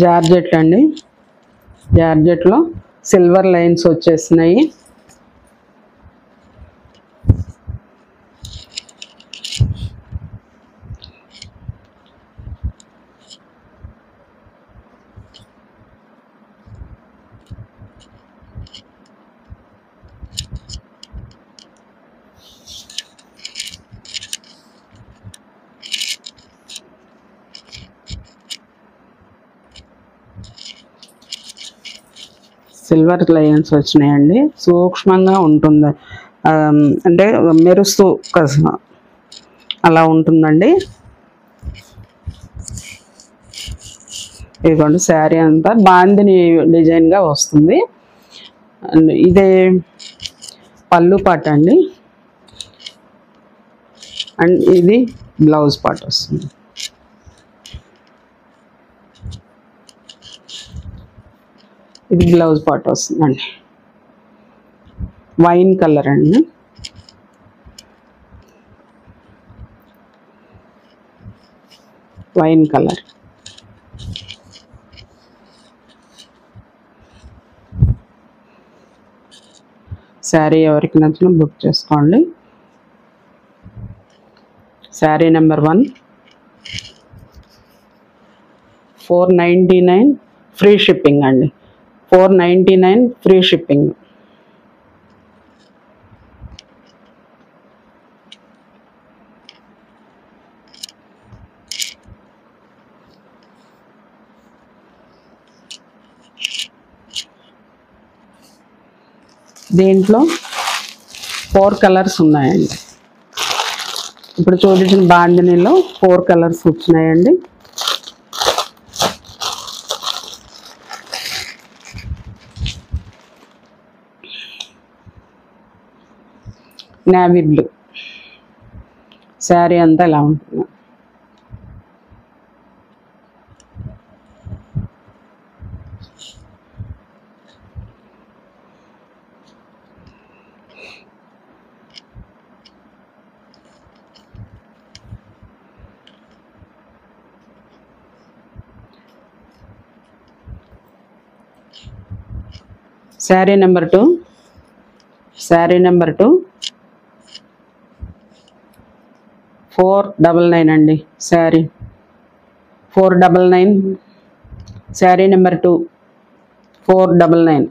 Speaker 1: జార్జెట్ అండి. జార్జెట్లో సిల్వర్ లైన్స్ వచ్చేసినాయి. సిల్వర్ లైన్స్ వచ్చినాయండి. సూక్ష్మంగా ఉంటుంది, అంటే మెరుస్తూ అలా ఉంటుందండి. ఇదిగోండి శారీ అంతా బాందిని డిజైన్గా వస్తుంది. అండ్ ఇదే పళ్ళు పాట అండి. అండ్ ఇది బ్లౌజ్ పార్ట్ వస్తుంది. ఇది బ్లౌజ్ పార్ట్ వస్తుందండి. వైన్ కలర్ అండి. Wine colour. శారీ ఎవరికి నచ్చినా బుక్ చేసుకోండి. శారీ నెంబర్ 1 499 ఫ్రీ షిప్పింగ్ అండి. 499 ఫ్రీ షిప్పింగ్. దీంట్లో 4 కలర్స్ ఉన్నాయండి. ఇప్పుడు చూపించిన బాండినీలో 4 కలర్స్ వచ్చినాయండి. Navy blue. శారీ అంతా ఇలా ఉంటుంది. శారీ నెంబర్ 2. శారీ నెంబర్ 2 499 అండి sari. 499 sari number 2 499.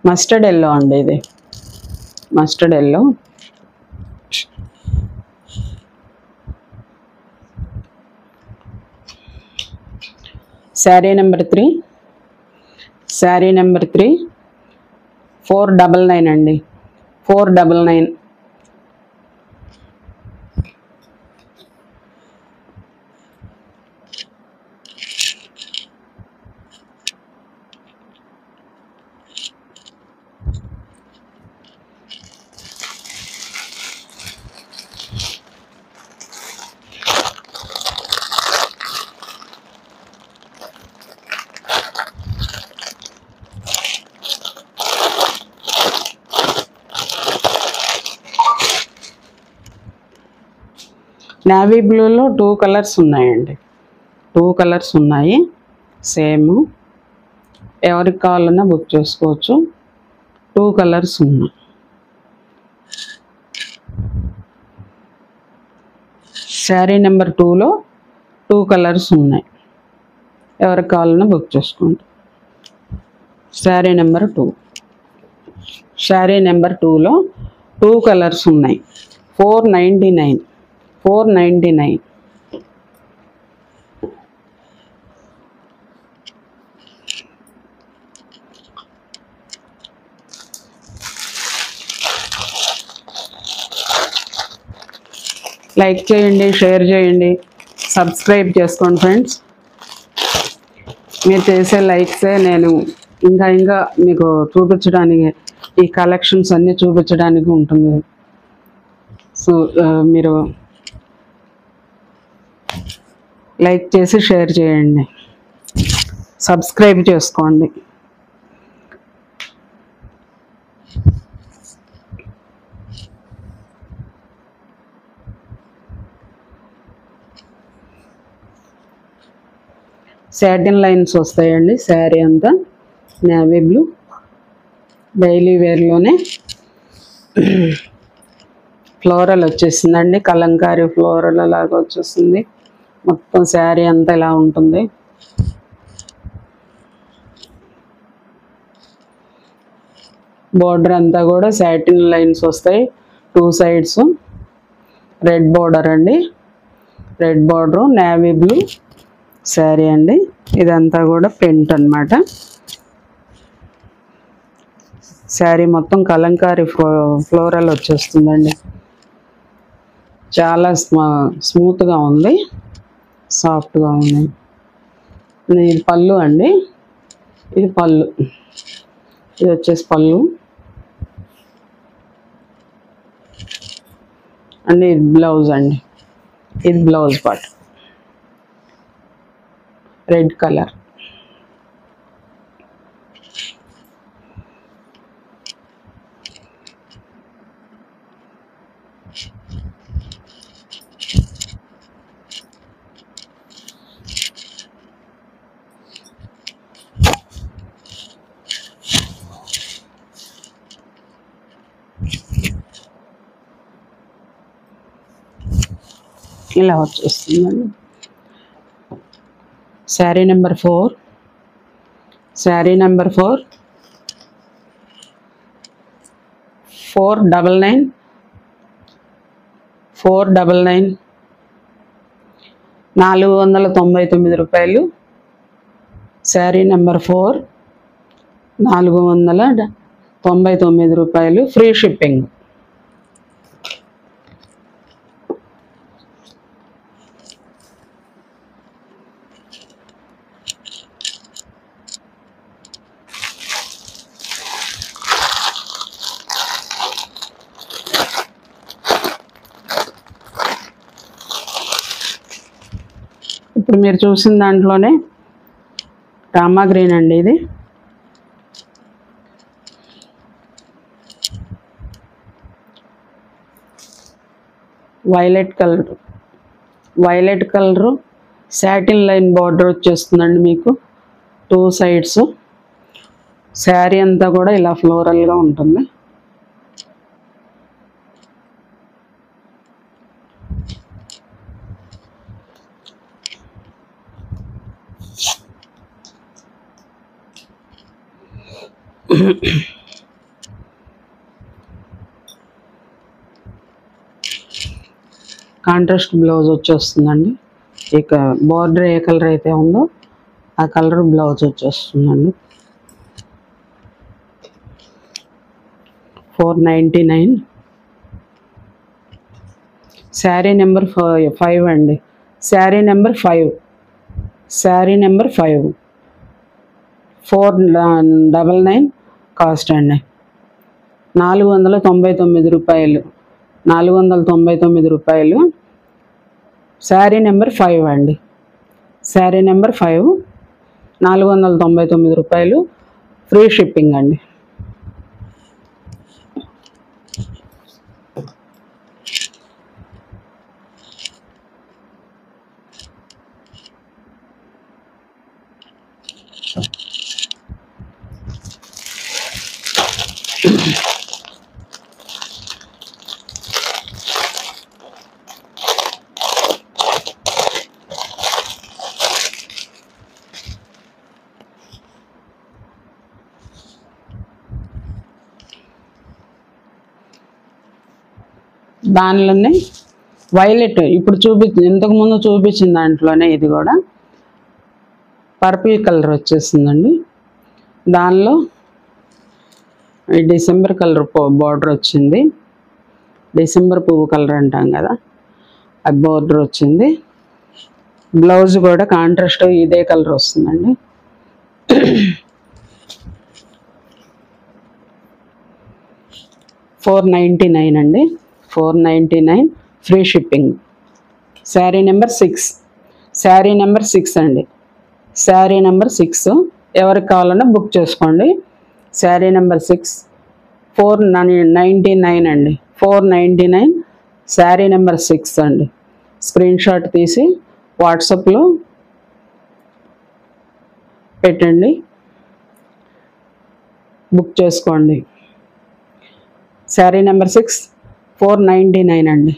Speaker 1: Mustard yellow అండి ఇది, మస్టర్డ్ ఎల్లో. శారీ నెంబర్ 3 499 అండి 499. నేవీ బ్లూలో 2 కలర్స్ ఉన్నాయండి, 2 కలర్స్ ఉన్నాయి సేమ్. ఎవరికి కావాలన్నా బుక్ చేసుకోవచ్చు. 2 కలర్స్ ఉన్నాయి. శారీ నెంబర్ 2లో 2 కలర్స్ ఉన్నాయి. ఎవరికి కావాలన్నా బుక్ చేసుకోండి. శారీ నెంబర్ 2లో 2 కలర్స్ ఉన్నాయి. 499. లైక్ చేయండి, షేర్ చేయండి, సబ్స్క్రైబ్ చేసుకోండి ఫ్రెండ్స్. మీరు చేసే లైక్సే నేను ఇంకా మీకు చూపించడానికి, ఈ కలెక్షన్స్ అన్నీ చూపించడానికి ఉంటుంది. సో మీరు లైక్ చేసి షేర్ చేయండి, సబ్స్క్రైబ్ చేసుకోండి. సాటిన్ లైన్స్ వస్తాయండి. శారీ అంతా నేవీ బ్లూ, డైలీ వేర్లోనే ఫ్లోరల్ వచ్చేసిందండి. కలంకారీ ఫ్లోరల్ లాగా వచ్చేసింది. మొత్తం శారీ అంతా ఇలా ఉంటుంది. బోర్డర్ అంతా కూడా సాటిన్ లైన్స్ వస్తాయి 2 సైడ్స్. రెడ్ బోర్డర్ అండి, red border, navy blue sari అండి. ఇదంతా కూడా ప్రింట్ అన్నమాట. శారీ మొత్తం కలంకారీ ఫ్లోరల్ వచ్చేస్తుందండి. చాలా స్మూత్గా ఉంది, సాఫ్ట్గా ఉంది. ఇది పళ్ళు అండి, ఇది పళ్ళు, ఇది వచ్చేసి పళ్ళు అండి. ఇది బ్లౌజ్ అండి, ఇది బ్లౌజ్ పార్ట్, రెడ్ కలర్. ఇలా వచ్చేస్తుందండి. శారీ నెంబర్ 4 499 499 రూపాయలు. శారీ నెంబర్ 4 499 రూపాయలు, ఫ్రీ షిప్పింగ్. ఇప్పుడు మీరు చూసిన దాంట్లోనే రామా గ్రీన్ అండి, ఇది violet colour, violet colour satin line border వచ్చేస్తుందండి మీకు 2 సైడ్స్. శారీ అంతా కూడా ఇలా ఫ్లోరల్గా ఉంటుంది. కాంట్రాస్ట్ బ్లౌజ్ వచ్చేస్తుందండి. ఇక బార్డర్ ఏ కలర్ అయితే ఉందో ఆ కలర్ బ్లౌజ్ వచ్చేస్తుందండి. 499. శారీ నెంబర్ 5 అండి. Saree number 5, sari number 5, 499 cost అండి. 499 రూపాయలు, 499 రూపాయలు. శారీ నెంబర్ 5 అండి. శారీ నెంబర్ 5, 499 రూపాయలు. ఫ్రీ షిప్పింగ్ అండి. దానిలోనే వైలెట్ ఇప్పుడు ఇంతకుముందు చూపించిన దాంట్లోనే ఇది కూడా పర్పుల్ కలర్ వచ్చేసిందండి. దానిలో డిసెంబర్ కలర్ బార్డర్ వచ్చింది. డిసెంబర్ పువ్వు కలర్ అంటాం కదా, ఆ బార్డర్ వచ్చింది. బ్లౌజ్ కూడా కాంట్రాస్ట్ ఇదే కలర్ వస్తుందండి. $499 అండి. 499 free shipping. Saree number 6, sari number 6 అండి. శారీ నెంబర్ 6 ఎవరికి కావాలన్నా బుక్ చేసుకోండి. శారీ నెంబర్ 6 499 అండి. 499 శారీ నెంబర్ 6 అండి. స్క్రీన్ షాట్ తీసి వాట్సాప్లో పెట్టండి, బుక్ చేసుకోండి. శారీ నెంబర్ 6 499 అండి.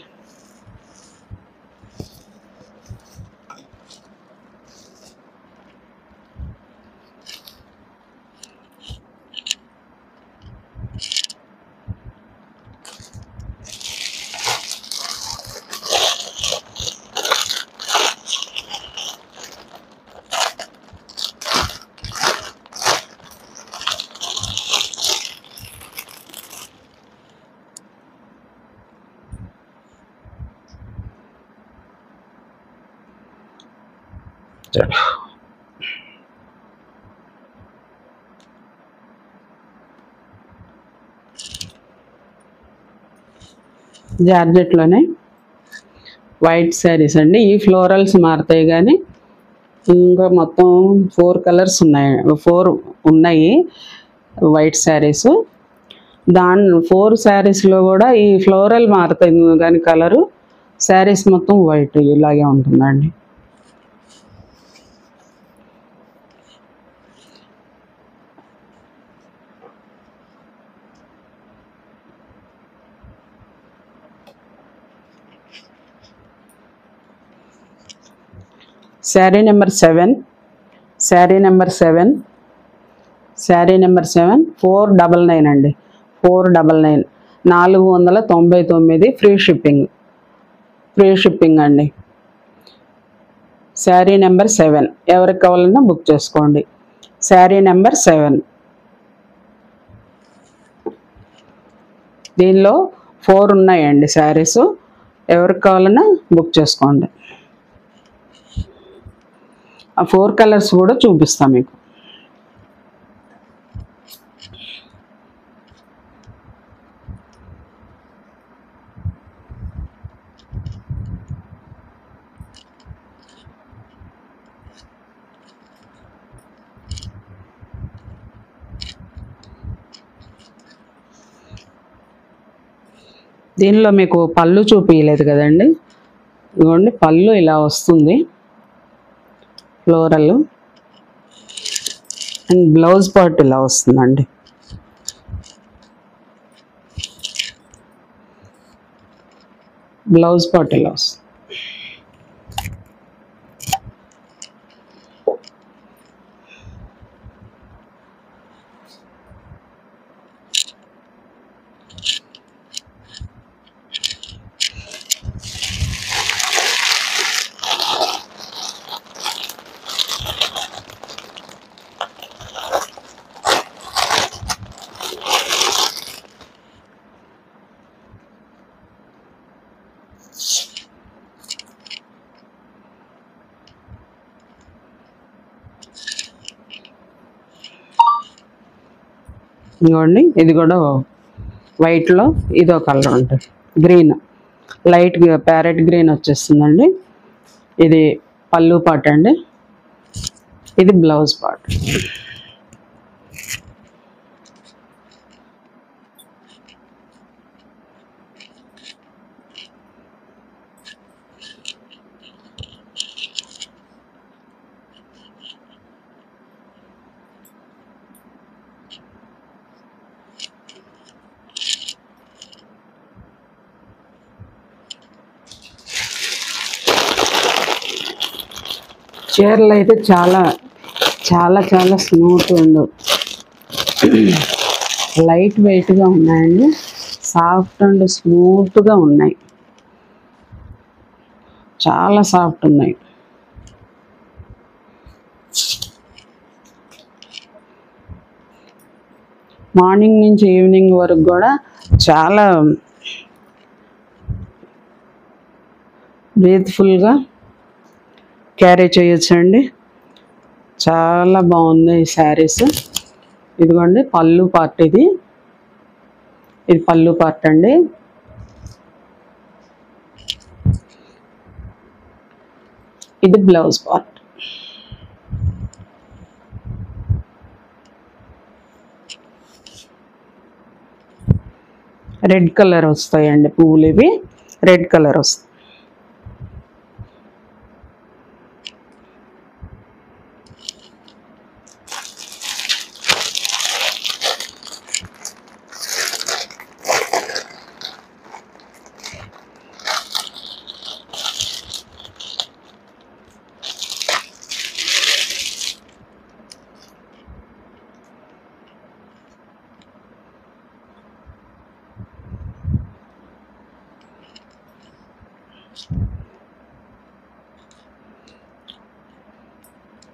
Speaker 1: జార్జెట్లోనే వైట్ శారీస్ అండి. ఈ ఫ్లోరల్స్ మారుతాయి కానీ ఇంకా మొత్తం 4 కలర్స్ ఉన్నాయి, 4 ఉన్నాయి వైట్ శారీస్. 4 శారీస్లో కూడా ఈ ఫ్లోరల్ మారుతాయి కానీ కలరు, శారీస్ మొత్తం వైట్ ఇలాగే ఉంటుందండి. Sari number 7, sari number 7, sari number 7 499 అండి. 499, 499 ఫ్రీ షిప్పింగ్, ఫ్రీ షిప్పింగ్ అండి. శారీ నెంబర్ 7 ఎవరికి కావాలన్నా బుక్ చేసుకోండి. శారీ నెంబర్ 7, దీనిలో 4 ఉన్నాయండి శారీస్, ఎవరికి కావాలన్నా బుక్ చేసుకోండి. ఆ 4 కలర్స్ కూడా చూపిస్తాం మీకు. దీనిలో మీకు పళ్ళు చూపించలేదు కదండి. ఇదిగోండి పళ్ళు ఇలా వస్తుంది, ఫ్లోరల్. అండ్ బ్లౌజ్ పార్ట్ ఇలా వస్తుందండి. బ్లౌజ్ పార్ట్ ఇలా వస్తుంది. ఇదిగోండి ఇది కూడా వైట్లో ఇదో కలర్ ఉంటుంది, గ్రీన్, లైట్ ప్యారెట్ గ్రీన్ వచ్చేస్తుందండి. ఇది పళ్ళు పార్ట్ అండి, ఇది బ్లౌజ్ పార్ట్. చీరలు అయితే చాలా చాలా చాలా స్మూత్ అండ్ లైట్ వెయిట్గా ఉన్నాయండి, సాఫ్ట్ అండ్ స్మూత్గా ఉన్నాయి, చాలా సాఫ్ట్ ఉన్నాయి. మార్నింగ్ నుంచి ఈవినింగ్ వరకు కూడా చాలా బ్రీత్ఫుల్గా క్యారీ చేయొచ్చండి. చాలా బాగుంది ఈ శారీస్. ఇదిగోండి పళ్ళు పార్ట్, ఇది పళ్ళు పార్ట్ అండి. ఇది బ్లౌజ్ పార్ట్. రెడ్ కలర్ వస్తాయండి పువ్వులు, ఇవి రెడ్ కలర్ వస్తాయి.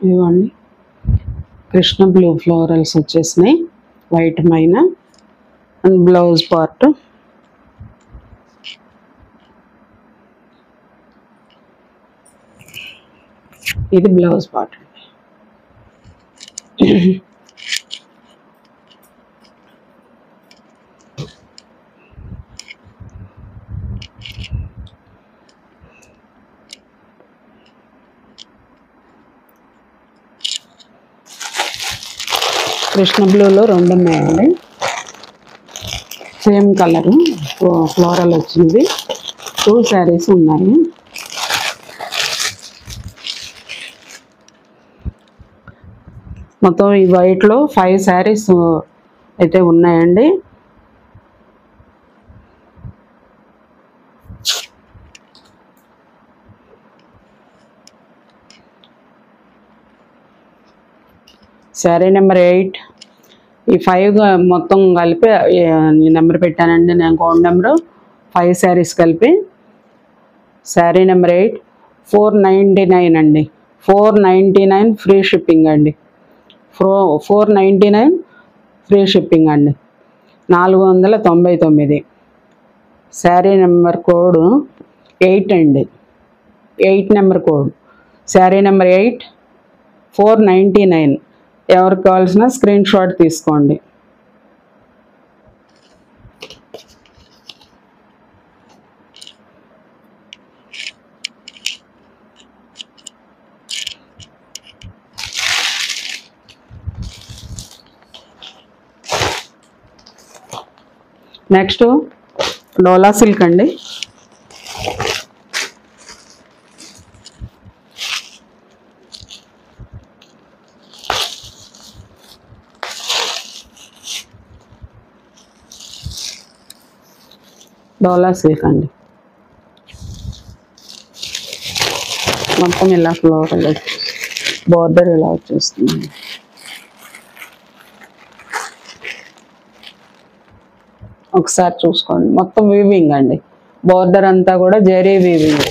Speaker 1: ఇదిగోండి కృష్ణ బ్లూ ఫ్లోరల్స్ వచ్చేసినాయి వైట్ పైన. అండ్ బ్లౌజ్ పార్ట్ ఇది బ్లౌజ్ పార్ట్. కృష్ణ బ్లూలో రెండు ఉన్నాయండి, సేమ్ కలరు ఫ్లోరల్ వచ్చింది. 2 శారీస్ ఉన్నాయి. మొత్తం ఈ వైట్లో 5 శారీస్ అయితే ఉన్నాయండి. శారీ నెంబర్ 8, ఈ 5 మొత్తం కలిపి నెంబర్ పెట్టానండి నేను, అకౌంట్ నెంబరు 5 శారీస్ కలిపి. శారీ నెంబర్ 8 499 అండి, 499 ఫ్రీ షిప్పింగ్ అండి. 499 ఫ్రీ షిప్పింగ్ అండి, 499. శారీ నెంబర్ కోడ్ 8 అండి, 8 నెంబర్ కోడ్. శారీ నెంబర్ 8 499. ఎవరికి కావాల్సిన స్క్రీన్ షాట్ తీసుకోండి. నెక్స్ట్ డోలా సిల్క్ అండి. డోలా సిల్క్ అండి. మొత్తం ఇలా ఫ్లోరల్ బోర్డర్ ఇలా వచ్చేస్తుంది. ఒకసారి చూసుకోండి. మొత్తం వీవింగ్ అండి. బోర్డర్ అంతా కూడా జరీ వీవింగ్.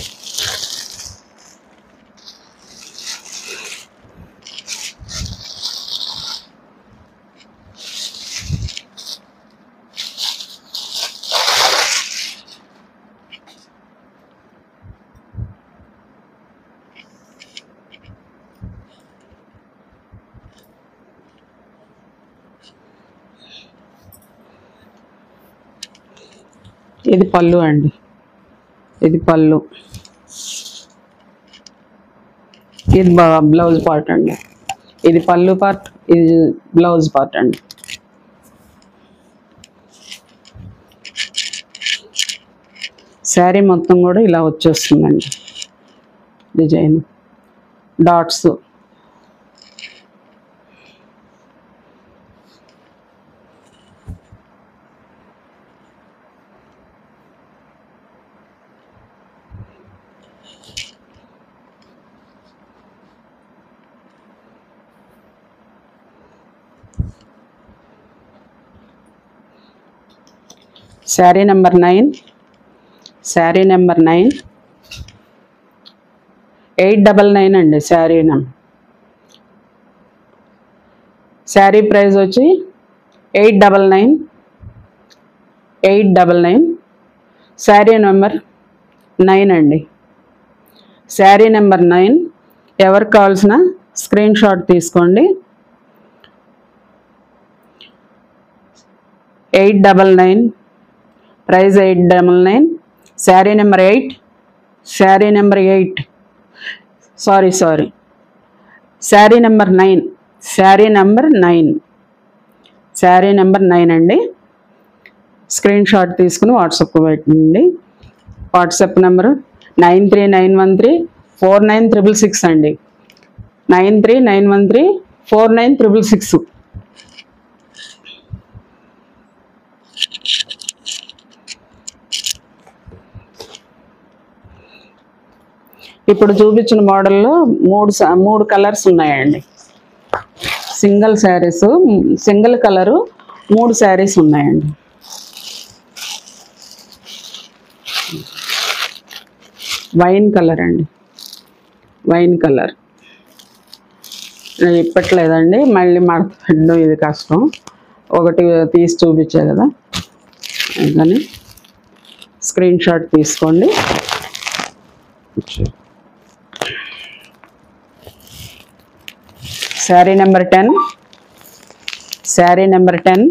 Speaker 1: ఇది పళ్ళు అండి. ఇది పళ్ళు. ఇది బ్లౌజ్ పార్ట్ అండి. ఇది పళ్ళు పార్ట్, ఇది బ్లౌజ్ పార్ట్ అండి. శారీ మొత్తం కూడా ఇలా వచ్చేస్తుందండి. Design dots. Sari number 9. Sari number 9. 899 అండి శారీ నెంబర్. శారీ ప్రైస్ వచ్చి 899. 899. శారీ నెంబర్ 9 అండి. Saree number 9. ఎవరికి కావాల్సిన స్క్రీన్ షాట్ తీసుకోండి. 899. Price 899. Sari number 8. Sari number 8. Sorry sari number 9. Sari number 9. Sari number 9 అండి. స్క్రీన్ షాట్ తీసుకుని వాట్సాప్కి పెట్టండి. వాట్సాప్ నెంబరు 9391349666 అండి. 9391349666. ఇప్పుడు చూపించిన మోడల్లో మూడు కలర్స్ ఉన్నాయండి. Single saris, single colour 3 saris ఉన్నాయండి. వైన్ కలర్ అండి. వైన్ కలర్ ఇప్పట్లేదండి, మళ్ళీ మడతపెట్టడం ఇది కష్టం. ఒకటి తీసి చూపించే కదా, అందుకని స్క్రీన్ షాట్ తీసుకోండి. Sari number 10. Sari number 10.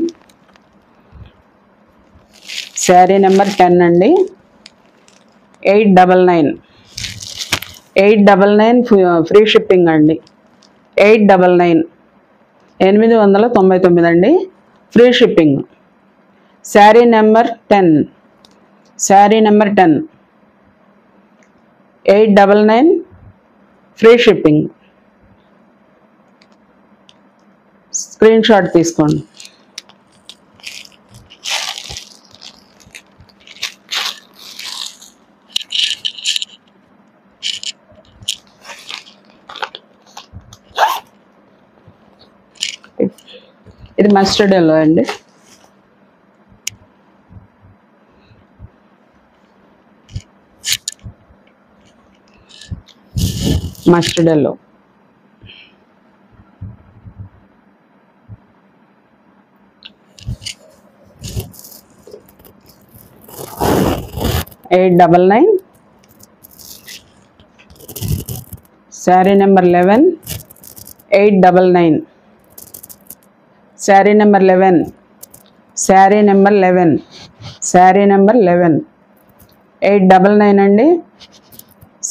Speaker 1: Sari number 10 అండి. 899. 899 ఫ్రీ షిప్పింగ్ అండి. 899. 899 అండి, free shipping. Saree number 10. Sari number 10. 899 free shipping. Screen shot తీసుకోండి. ఇది మస్టర్డ్ ఎల్లో అండి. Mustard yellow. $899. Sari number 11. 899. Sari number 11. Sari number 11. Sari number 11. 899 అండి.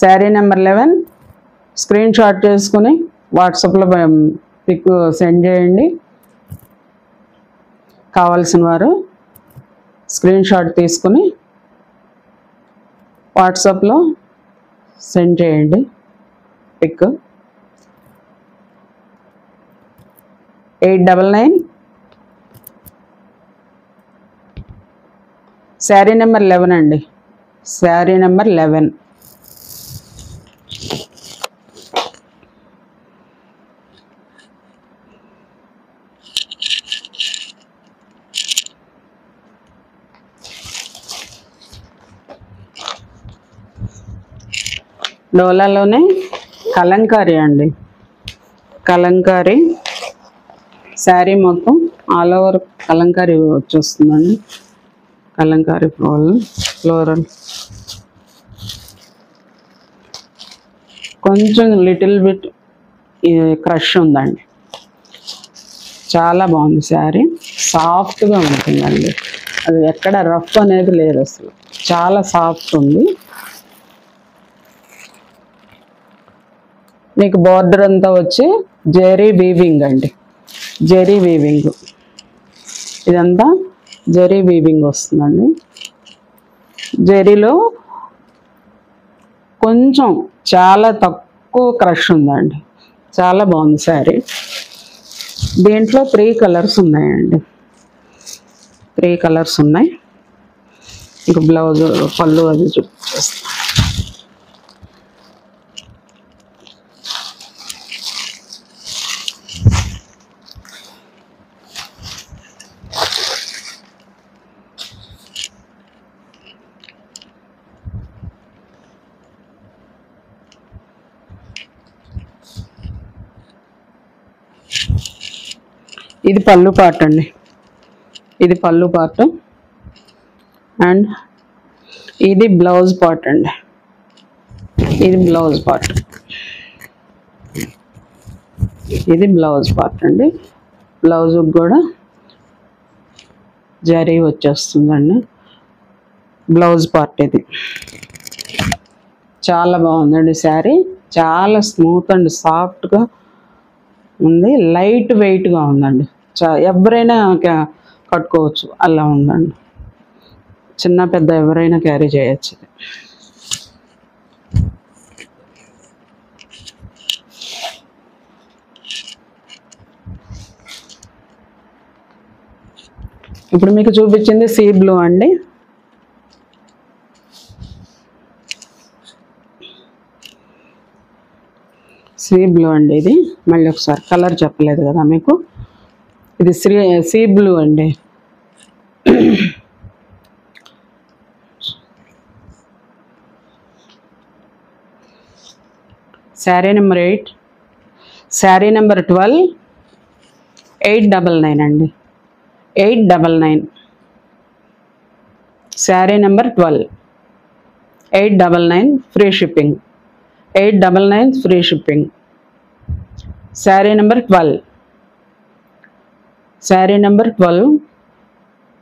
Speaker 1: Saree number 11. స్క్రీన్ షాట్ చేసుకుని వాట్సాప్లో పిక్ సెండ్ చేయండి. కావాల్సిన వారు స్క్రీన్ షాట్ తీసుకుని వాట్సాప్లో సెండ్ చేయండి పిక్. 899 శారీ నెంబర్ 11 అండి. Saree number 11. డోలాలోనే కలంకారీ అండి. కలంకారీ శారీ మొత్తం ఆల్ ఓవర్ కలంకారీ వచ్చేస్తుందండి. కలంకారీ ఫ్లోరల్ కొంచెం లిటిల్ బిట్ క్రష్ ఉందండి. చాలా బాగుంది శారీ. సాఫ్ట్గా ఉంటుందండి. అది ఎక్కడ రఫ్ అనేది లేదు, అసలు చాలా సాఫ్ట్ ఉంది. మీకు బార్డర్ అంతా వచ్చి జెరీ వీవింగ్ అండి. జెరీ వీవింగ్, ఇదంతా జెరీ వీవింగ్ వస్తుందండి. జెరీలో కొంచెం చాలా తక్కువ క్రష్ ఉందండి. చాలా బాగుంది శారీ. దీంట్లో 3 కలర్స్ ఉన్నాయండి. 3 కలర్స్ ఉన్నాయి. ఇంక బ్లౌజ్ పళ్ళు అది చూపిస్తాను. ఇది పళ్ళు పార్ట్ అండి. ఇది పళ్ళు పార్ట్ అండ్ ఇది బ్లౌజ్ పార్ట్ అండి. ఇది బ్లౌజ్ పార్ట్. ఇది బ్లౌజ్ పార్ట్ అండి. బ్లౌజ్ కూడా జరీ వచ్చేస్తుందండి. బ్లౌజ్ పార్ట్ ఇది. చాలా బాగుందండి శారీ. చాలా స్మూత్ అండ్ సాఫ్ట్గా ఉంది. లైట్ వెయిట్గా ఉందండి. ఎవరైనా కట్టుకోవచ్చు, అలా ఉందండి. చిన్న పెద్ద ఎవరైనా క్యారీ చేయొచ్చు. ఇప్పుడు మీకు చూపించింది సీ బ్లూ అండి. సీ బ్లూ అండి. ఇది మళ్ళీ ఒకసారి కలర్ చెప్పలేదు కదా మీకు. ఇది సీ బ్లూ అండి. Saree number 8. శారీ నెంబర్ 12. 899 అండి. 899. Sari number 12. 899 free shipping. 899 free shipping. Saree number 12. Sari number 12.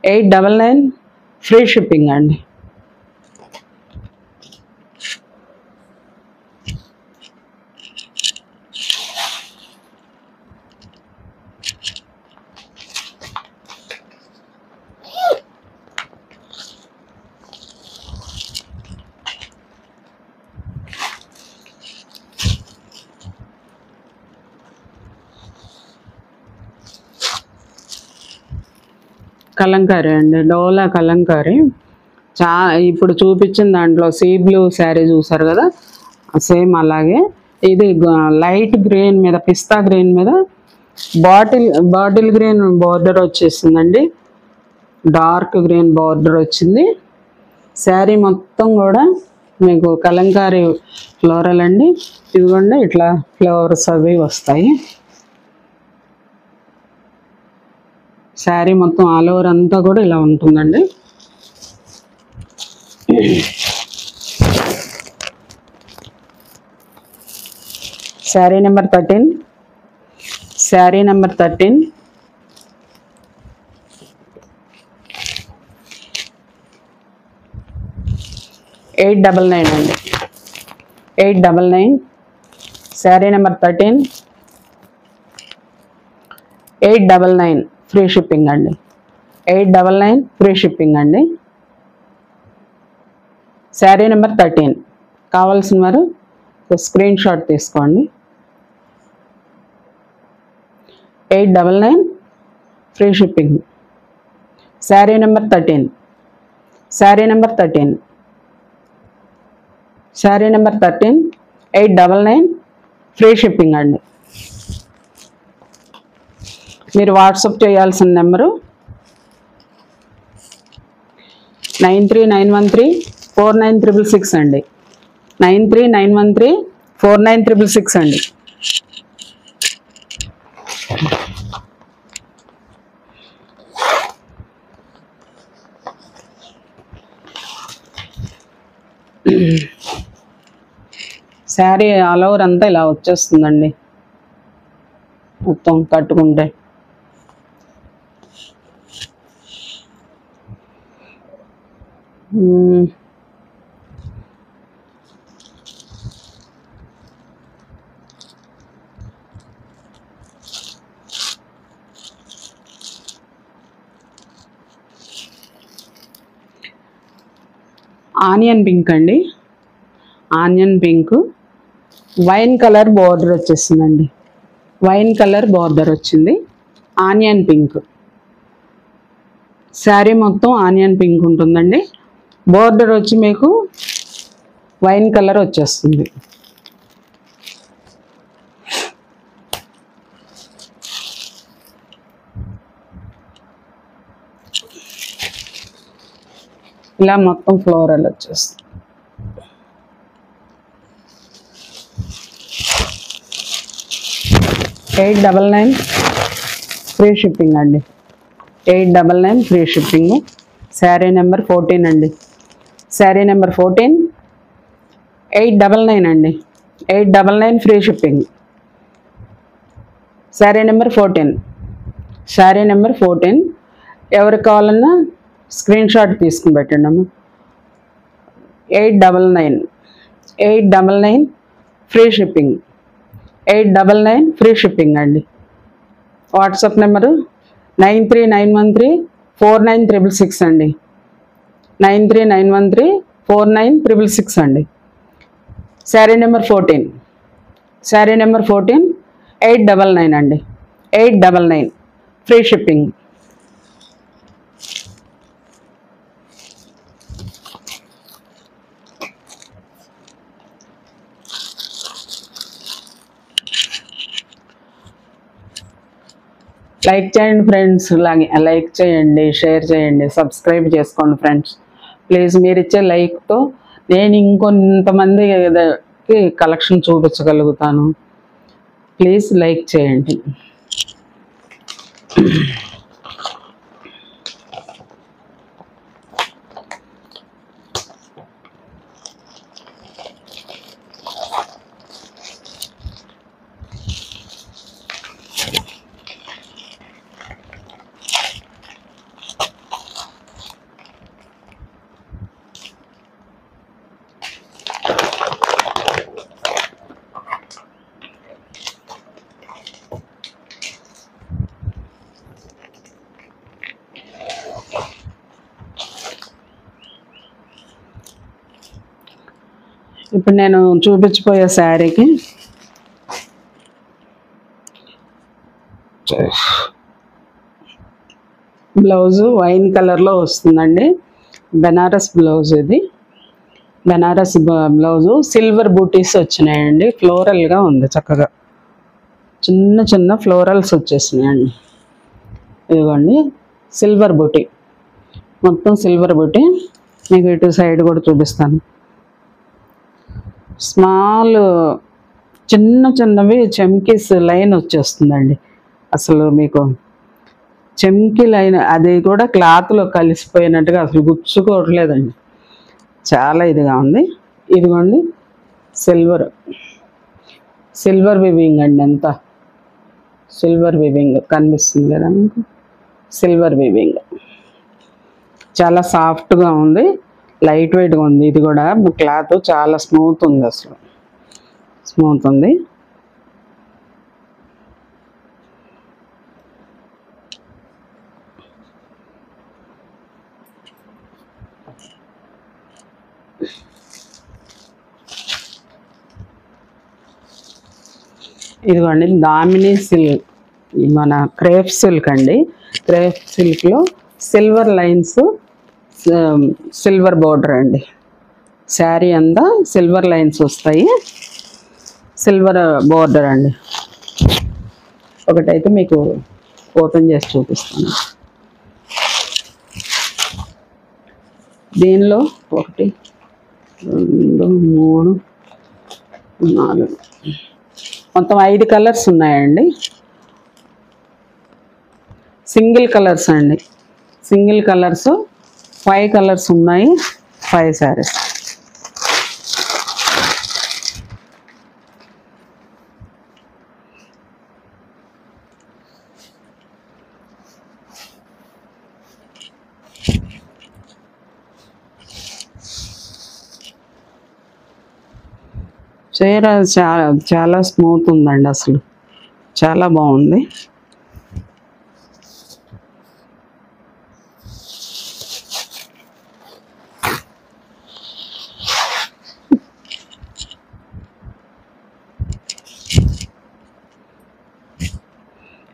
Speaker 1: 899 free shipping అండి. కలంకారీ అండి. డోలా కలంకారీ. ఇప్పుడు చూపించిన దాంట్లో సీ బ్లూ శారీ చూసారు కదా, సేమ్ అలాగే. ఇది లైట్ గ్రీన్ మీద, పిస్తా గ్రీన్ మీద బాటిల్ గ్రీన్ బార్డర్ వచ్చేసిందండి. డార్క్ గ్రీన్ బార్డర్ వచ్చింది. శారీ మొత్తం కూడా మీకు కలంకారీ ఫ్లోరల్ అండి. ఇదిగోండి ఇట్లా ఫ్లవర్స్ అవి వస్తాయి. శారీ మొత్తం ఆల్ ఓవర్ అంతా కూడా ఇలా ఉంటుందండి. శారీ నెంబర్ 13. శారీ నెంబర్ 13. 899 అండి. 899. శారీ నెంబర్ 13. 899 ఫ్రీ షిప్పింగ్ అండి. 899 ఫ్రీ షిప్పింగ్ అండి. శారీ నెంబర్ 13 కావాల్సిన వారు స్క్రీన్ షాట్ తీసుకోండి. 899 free shipping. Saree number 13 sari number 13 sari number 13 899 free shipping అండి. మీరు వాట్సాప్ చేయాల్సిన నెంబరు 9391349666 అండి. 9391349666 అండి. శారీ ఆల్ ఓవర్ అంతా ఇలా వచ్చేస్తుందండి మొత్తం కట్టుకుంటే. ఆనియన్ పింక్ అండి. Onion pink wine colour border వచ్చేసిందండి. వైన్ కలర్ బార్డర్ వచ్చింది. ఆనియన్ పింక్ శారీ మొత్తం ఆనియన్ పింక్ ఉంటుందండి. బార్డర్ వచ్చి మీకు వైన్ కలర్ వచ్చేస్తుంది. ఇలా మొత్తం ఫ్లోరల్ వచ్చేస్తుంది. $899 ఫ్రీ షిప్పింగ్ అండి. 899 ఫ్రీ షిప్పింగ్. శారీ నెంబర్ 14 అండి. శారీ నెంబర్ 14 899 అండి. 899 free shipping. Saree number 14 sari number 14 ఎవరికి కావాలన్నా స్క్రీన్ షాట్ తీసుకుని పెట్టండి అమ్మ. 899 ఫ్రీ షిప్పింగ్. 899 ఫ్రీ షిప్పింగ్ అండి. వాట్సాప్ నెంబరు 9391349666 అండి. 9391349666 అండి. శారీ నెంబర్ 14 శారీ నెంబర్ 14 899 అండి. 899 ఫ్రీ షిప్పింగ్. లైక్ చేయండి ఫ్రెండ్స్, లైక్ చేయండి, షేర్ చేయండి, సబ్స్క్రైబ్ చేసుకోండి ఫ్రెండ్స్ ప్లీజ్. మీరు ఇచ్చే లైక్తో నేను ఇంకొంతమందికి కలెక్షన్ చూపించగలుగుతాను. ప్లీజ్ లైక్ చేయండి. ఇప్పుడు నేను చూపించిపోయే శారీకి బ్లౌజు వైన్ కలర్లో వస్తుందండి. బెనారస్ బ్లౌజ్ ఇది. బెనారస్ బ్లౌజు సిల్వర్ బూటీస్ వచ్చినాయండి. ఫ్లోరల్గా ఉంది చక్కగా. చిన్న చిన్న ఫ్లోరల్స్ వచ్చేసినాయండి. ఇదిగోండి సిల్వర్ బూటీ, మొత్తం సిల్వర్ బూటీ. మీకు ఇటు సైడ్ కూడా చూపిస్తాను. స్మాల్ చిన్న చిన్నవి చెమ్కీస్ లైన్ వచ్చేస్తుందండి. అసలు మీకు చెమ్కీ లైన్ అది కూడా క్లాత్లో కలిసిపోయినట్టుగా అసలు గుచ్చుకోవట్లేదండి. చాలా ఇదిగా ఉంది. ఇదిగోండి సిల్వర్ వివింగ్ అండి. ఎంత సిల్వర్ వివింగ్ కనిపిస్తుంది కదా మీకు. సిల్వర్ వివింగ్ చాలా సాఫ్ట్గా ఉంది, లైట్ వెయిట్గా ఉంది. ఇది కూడా క్లాత్ చాలా స్మూత్ ఉంది, అసలు స్మూత్ ఉంది. ఇదిగోండి దామిని సిల్క్, మన క్రేప్ సిల్క్ అండి. క్రేప్ సిల్క్లో సిల్వర్ లైన్స్, సిల్వర్ బోర్డర్ అండి. శారీ అంతా సిల్వర్ లైన్స్ వస్తాయి, సిల్వర్ బోర్డర్ అండి. ఒకటైతే మీకు ఓపెన్ చేసి చూపిస్తాను. దీనిలో 1 2 3 4 మొత్తం 5 కలర్స్ ఉన్నాయండి. సింగిల్ కలర్స్ అండి, సింగిల్ కలర్స్ 5 కలర్స్ ఉన్నాయి. 5 శారీస్. చీర చాలా స్మూత్ ఉందండి, అసలు చాలా బాగుంది.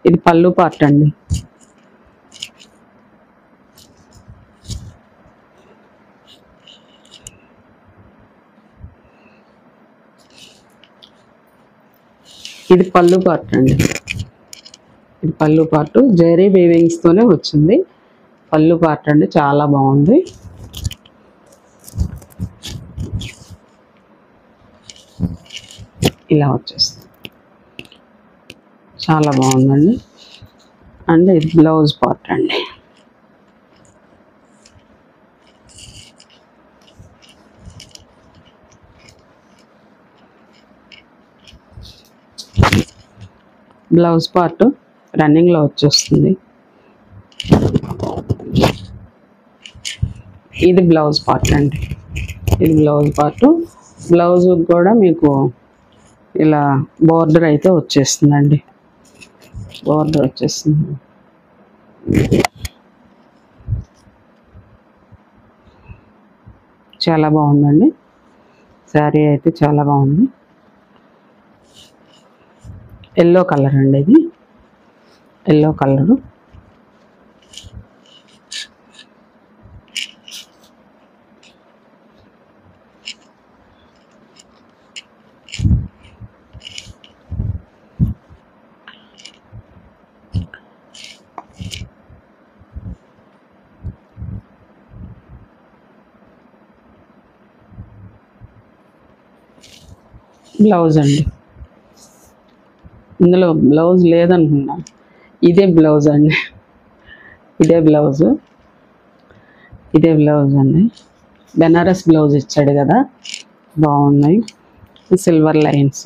Speaker 1: ఇది పళ్ళు పార్ట్ అండి. ఇది పళ్ళు పార్ట్ అండి. ఇది పళ్ళు పార్ట్ జరీ వీవింగ్స్తోనే వచ్చింది. పళ్ళు పార్ట్ అండి, చాలా బాగుంది. ఇలా వచ్చేస్తుంది, చాలా బాగుందండి. అండ్ ఇది బ్లౌజ్ పార్ట్ అండి. బ్లౌజ్ పార్ట్ రన్నింగ్లో వచ్చేస్తుంది. ఇది బ్లౌజ్ పార్ట్ అండి. ఇది బ్లౌజ్ పార్ట్. బ్లౌజ్ కూడా మీకు ఇలా బోర్డర్ అయితే వచ్చేస్తుందండి, బోర్డర్ వచ్చేస్తుంది. చాలా బాగుందండి, శారీ అయితే చాలా బాగుంది. ఎల్లో కలర్ అండి, ఇది ఎల్లో కలరు. బ్లౌజ్ అండి, ఇందులో బ్లౌజ్ లేదనుకున్నా, ఇదే బ్లౌజ్ అండి. ఇదే బ్లౌజ్, ఇదే బ్లౌజ్ అండి. బెనారస్ బ్లౌజ్ ఇచ్చాడు కదా, బాగున్నాయి. Silver lines,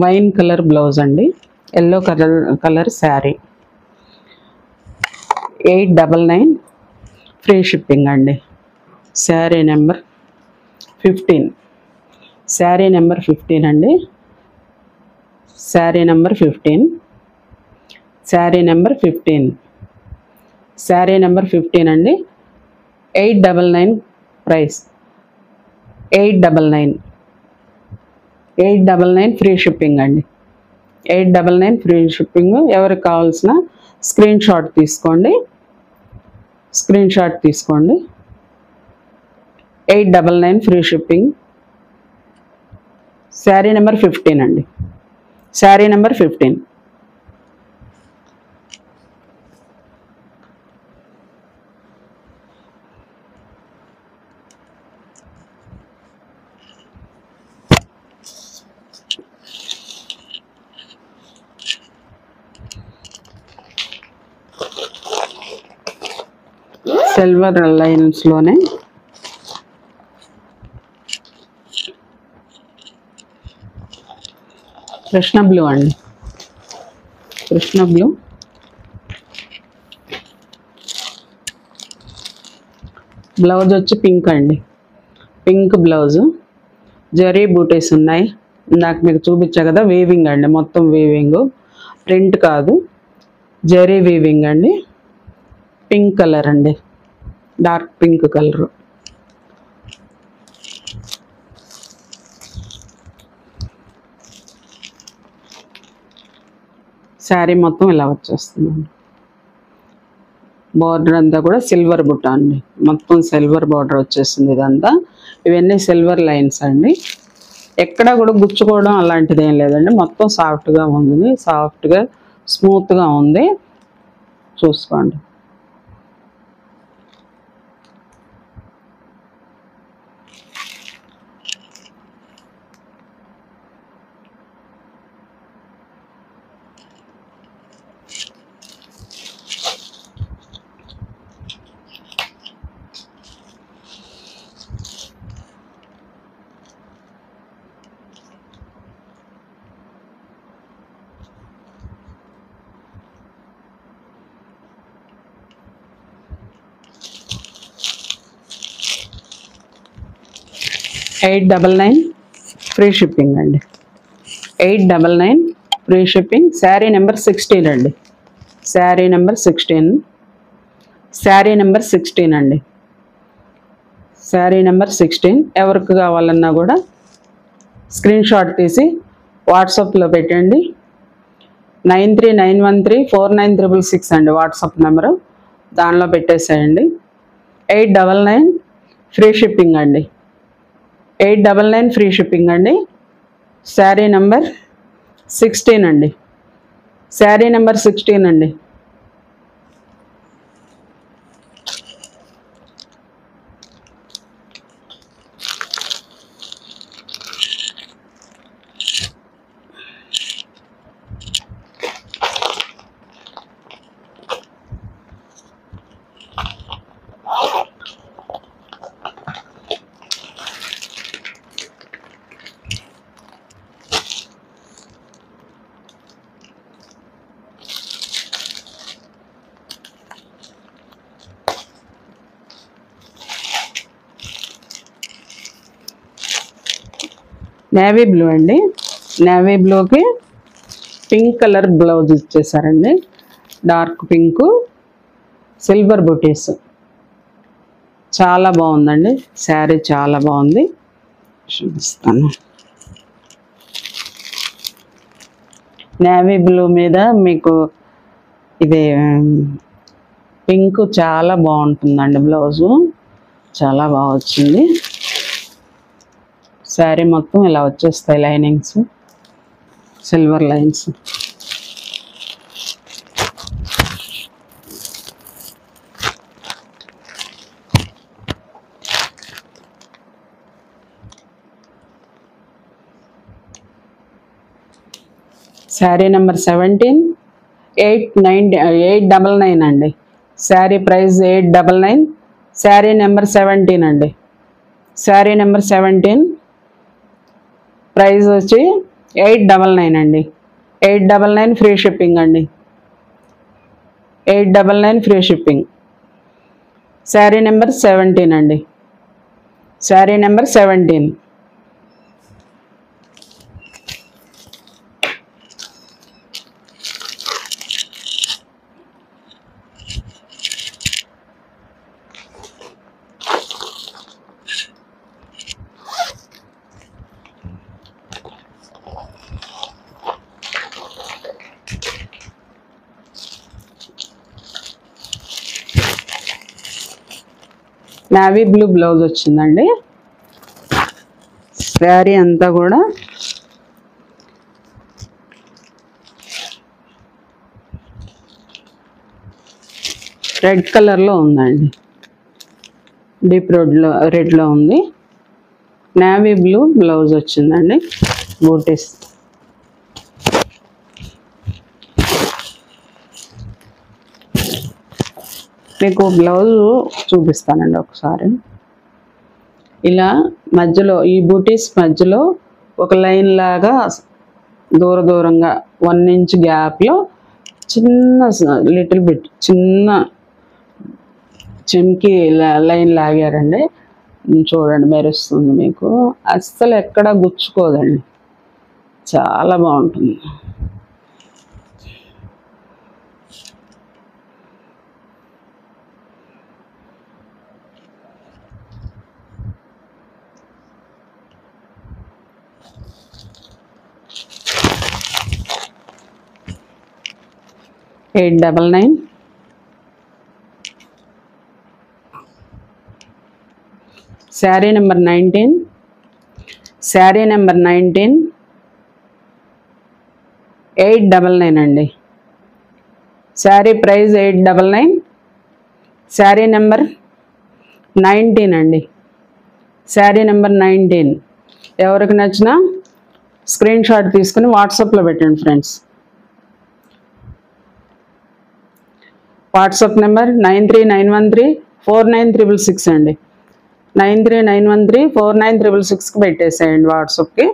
Speaker 1: wine colour blouse అండి. Yellow colour saree. 899 free shipping అండి. శారీ నెంబర్ 15, శారీ నెంబర్ 15 అండి. Saree number 15, saree number 15, saree number 15 అండి. 899 ప్రైస్. 899 ఫ్రీ షిప్పింగ్ అండి. 899 ఫ్రీ షిప్పింగ్. ఎవరికి కావాల్సిన స్క్రీన్ షాట్ తీసుకోండి, స్క్రీన్ షాట్ తీసుకోండి. 899 ఫ్రీ షిప్పింగ్. శారీ నెంబర్ 15 అండి, శారీ నెంబర్ 15. సిల్వర్ లైన్స్లోనే కృష్ణ బ్లూ అండి, కృష్ణ బ్లూ. బ్లౌజ్ వచ్చి పింక్ అండి, పింక్ బ్లౌజు. జరీ బూటీస్ ఉన్నాయి. నాకు మీకు చూపించా కదా, వీవింగ్ అండి, మొత్తం వీవింగ్, ప్రింట్ కాదు, జరీ వీవింగ్ అండి. పింక్ కలర్ అండి, డార్క్ పింక్ కలరు. శారీ మొత్తం ఇలా వచ్చేస్తుందండి. బార్డర్ అంతా కూడా సిల్వర్ బుట్ట అండి, మొత్తం సిల్వర్ బార్డర్ వచ్చేస్తుంది ఇదంతా. ఇవన్నీ సిల్వర్ లైన్స్ అండి. ఎక్కడ కూడా గుచ్చుకోవడం అలాంటిది ఏం లేదండి, మొత్తం సాఫ్ట్గా ఉంది, సాఫ్ట్గా స్మూత్గా ఉంది. చూసుకోండి. $899 ఫ్రీ షిప్పింగ్ అండి. 899 ఫ్రీ షిప్పింగ్. శారీ నెంబర్ 16 అండి. Saree number 16. శారీ నెంబర్ 16 అండి. Saree number 16. ఎవరికి కావాలన్నా కూడా స్క్రీన్ షాట్ తీసి వాట్సాప్లో పెట్టండి. 9391349366 అండి వాట్సాప్ నెంబరు, దానిలో పెట్టేసేయండి. 899 ఫ్రీ షిప్పింగ్ అండి. 899 ఫ్రీ షిప్పింగ్ అండి. శారీ నెంబర్ 16 అండి. శారీ నెంబర్ 16 అండి. నేవీ బ్లూ అండి. నేవీ బ్లూకి పింక్ కలర్ బ్లౌజ్ ఇచ్చేసారండి. డార్క్ పింక్, సిల్వర్ బుటీస్. చాలా బాగుందండి శారీ, చాలా బాగుంది. చూపిస్తాను. నేవీ బ్లూ మీద మీకు ఇది పింక్ చాలా బాగుంటుందండి. బ్లౌజు చాలా బాగా వచ్చింది. శారీ మొత్తం ఇలా వచ్చేస్తాయి linings, silver lines. Sari number 17. 899 అండి. Saree price 899. శారీ నెంబర్ 17 అండి. శారీ నెంబర్ 17 ప్రైస్ వచ్చి 899 అండి. 899 ఫ్రీ షిప్పింగ్ అండి. 899 ఫ్రీ షిప్పింగ్. శారీ నెంబర్ 17 అండి. Saree number 17. Navy blue blouse వచ్చిందండి. శారీ అంతా కూడా రెడ్ కలర్లో ఉందండి. డీప్ రెడ్లో ఉంది. నేవీ బ్లూ బ్లౌజ్ వచ్చిందండి. బూటీస్. మీకు బ్లౌజ్ చూపిస్తానండి ఒకసారి. ఇలా మధ్యలో ఈ బూటీస్ మధ్యలో ఒక లైన్ లాగా దూరంగా 1 ఇంచ్ గ్యాప్లో చిన్న లిటిల్ బిట్ చిన్న చెమ్కి లైన్ లాగారండి. చూడండి, మెరుస్తుంది మీకు. అస్సలు ఎక్కడ గుచ్చుకోదండి, చాలా బాగుంటుంది. 899. Saree number 19. Saree number 19. 899 అండి. Saree price 899. శారీ నెంబర్ 19 అండి. Saree number 19. ఎవరికి నచ్చినా స్క్రీన్ షాట్ తీసుకుని వాట్సాప్లో పెట్టండి ఫ్రెండ్స్. వాట్సాప్ నెంబర్ 9391349366 అండి. 9391349366కి పెట్టేసేయండి వాట్సాప్కి.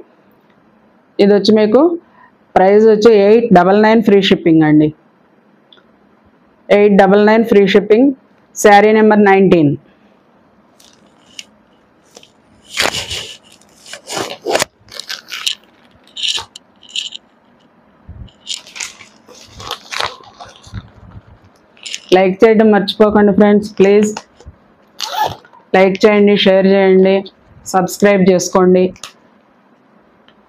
Speaker 1: ఇది వచ్చి మీకు ప్రైస్ వచ్చి 899 ఫ్రీ షిప్పింగ్ అండి. 899 free shipping. Saree number 19. Like చేయడం మర్చిపోకండి ఫ్రెండ్స్. ప్లీజ్ లైక్ చేయండి, షేర్ చేయండి, సబ్స్క్రైబ్ చేసుకోండి.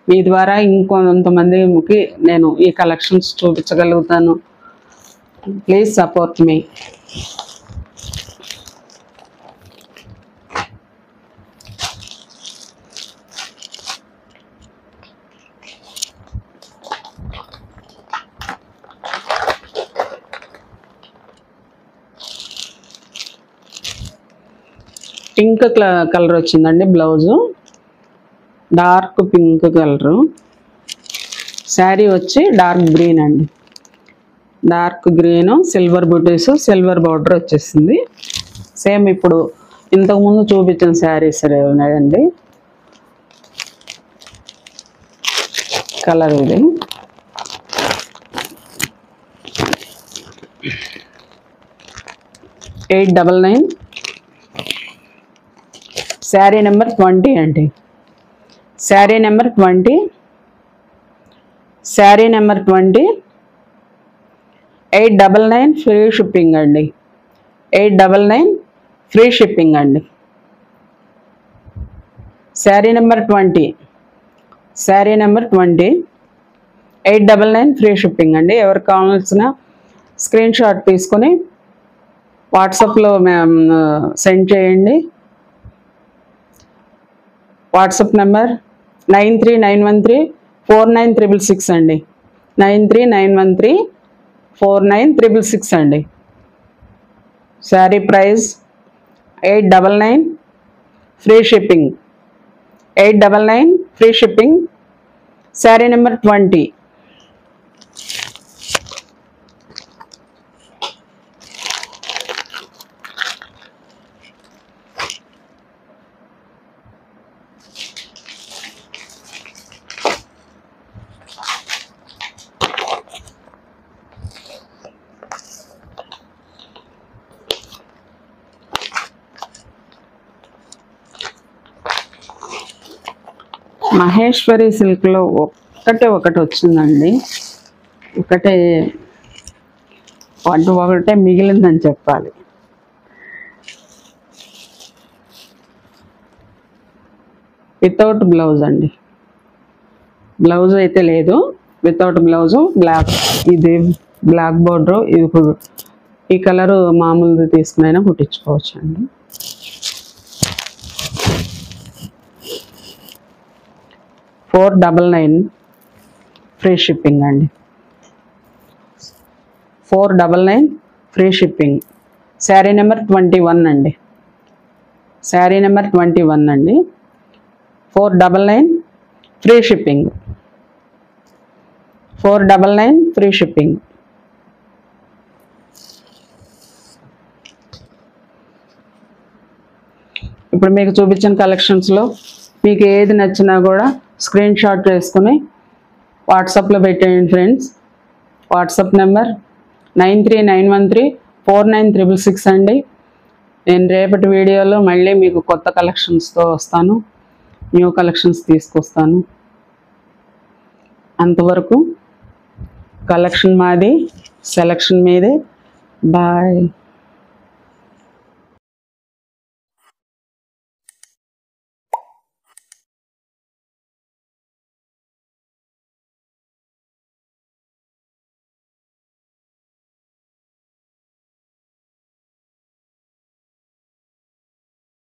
Speaker 1: మీ ద్వారా ఇంకొంతమందికి నేను ఈ కలెక్షన్స్ చూపించగలుగుతాను. Please support me. Pink colour వచ్చిందండి blouse, dark pink colour. Saree వచ్చి డార్క్ గ్రీన్ అండి. డార్క్ గ్రీను, సిల్వర్ బుటీస్, సిల్వర్ బార్డర్ వచ్చేసింది. సేమ్ ఇప్పుడు ఇంతకుముందు చూపించిన శారీస్ ఉన్నాయండి. కలర్ ఇది. $899. శారీ నెంబర్ 20 అండి. Saree number 20. Sari number 20. 899 free shipping అండి. 899 ఫ్రీ షిప్పింగ్ అండి. Saree number 20. Sari number 20. 899 free shipping అండి. ఎవరికి కావాల్సిన స్క్రీన్ షాట్ తీసుకొని వాట్సాప్లో సెండ్ చేయండి. వాట్సాప్ నెంబర్ 9391349366 అండి. 9391349366 అండి. Saree price 899 free shipping. 899 free shipping. Saree number 20. Maheshwari సిల్క్లో ఒకటి వచ్చిందండి. ఒకటే మిగిలిందని చెప్పాలి. వితౌట్ బ్లౌజ్ అండి. బ్లౌజ్ అయితే లేదు, వితౌట్ బ్లౌజు. బ్లాక్, ఇది బ్లాక్ బోర్డర్. ఇది ఈ కలరు మామూలుది తీసుకునైనా కుట్టించుకోవచ్చు అండి. $499 ఫ్రీ షిప్పింగ్ అండి. 499 ఫ్రీ షిప్పింగ్. శారీ నెంబర్ 21 అండి. శారీ నెంబర్ 21 అండి. 499 ఫ్రీ షిప్పింగ్. 499 free shipping. ఇప్పుడు మీకు చూపించిన కలెక్షన్స్లో మీకు ఏది నచ్చినా కూడా స్క్రీన్ షాట్ వేసుకుని వాట్సాప్లో పెట్టేయండి ఫ్రెండ్స్. వాట్సాప్ నెంబర్ 9391349366 అండి. నేను రేపటి వీడియోలో మళ్ళీ మీకు కొత్త కలెక్షన్స్తో వస్తాను. న్యూ కలెక్షన్స్ తీసుకొస్తాను. అంతవరకు కలెక్షన్ మాది, సెలెక్షన్ మీదే. బాయ్.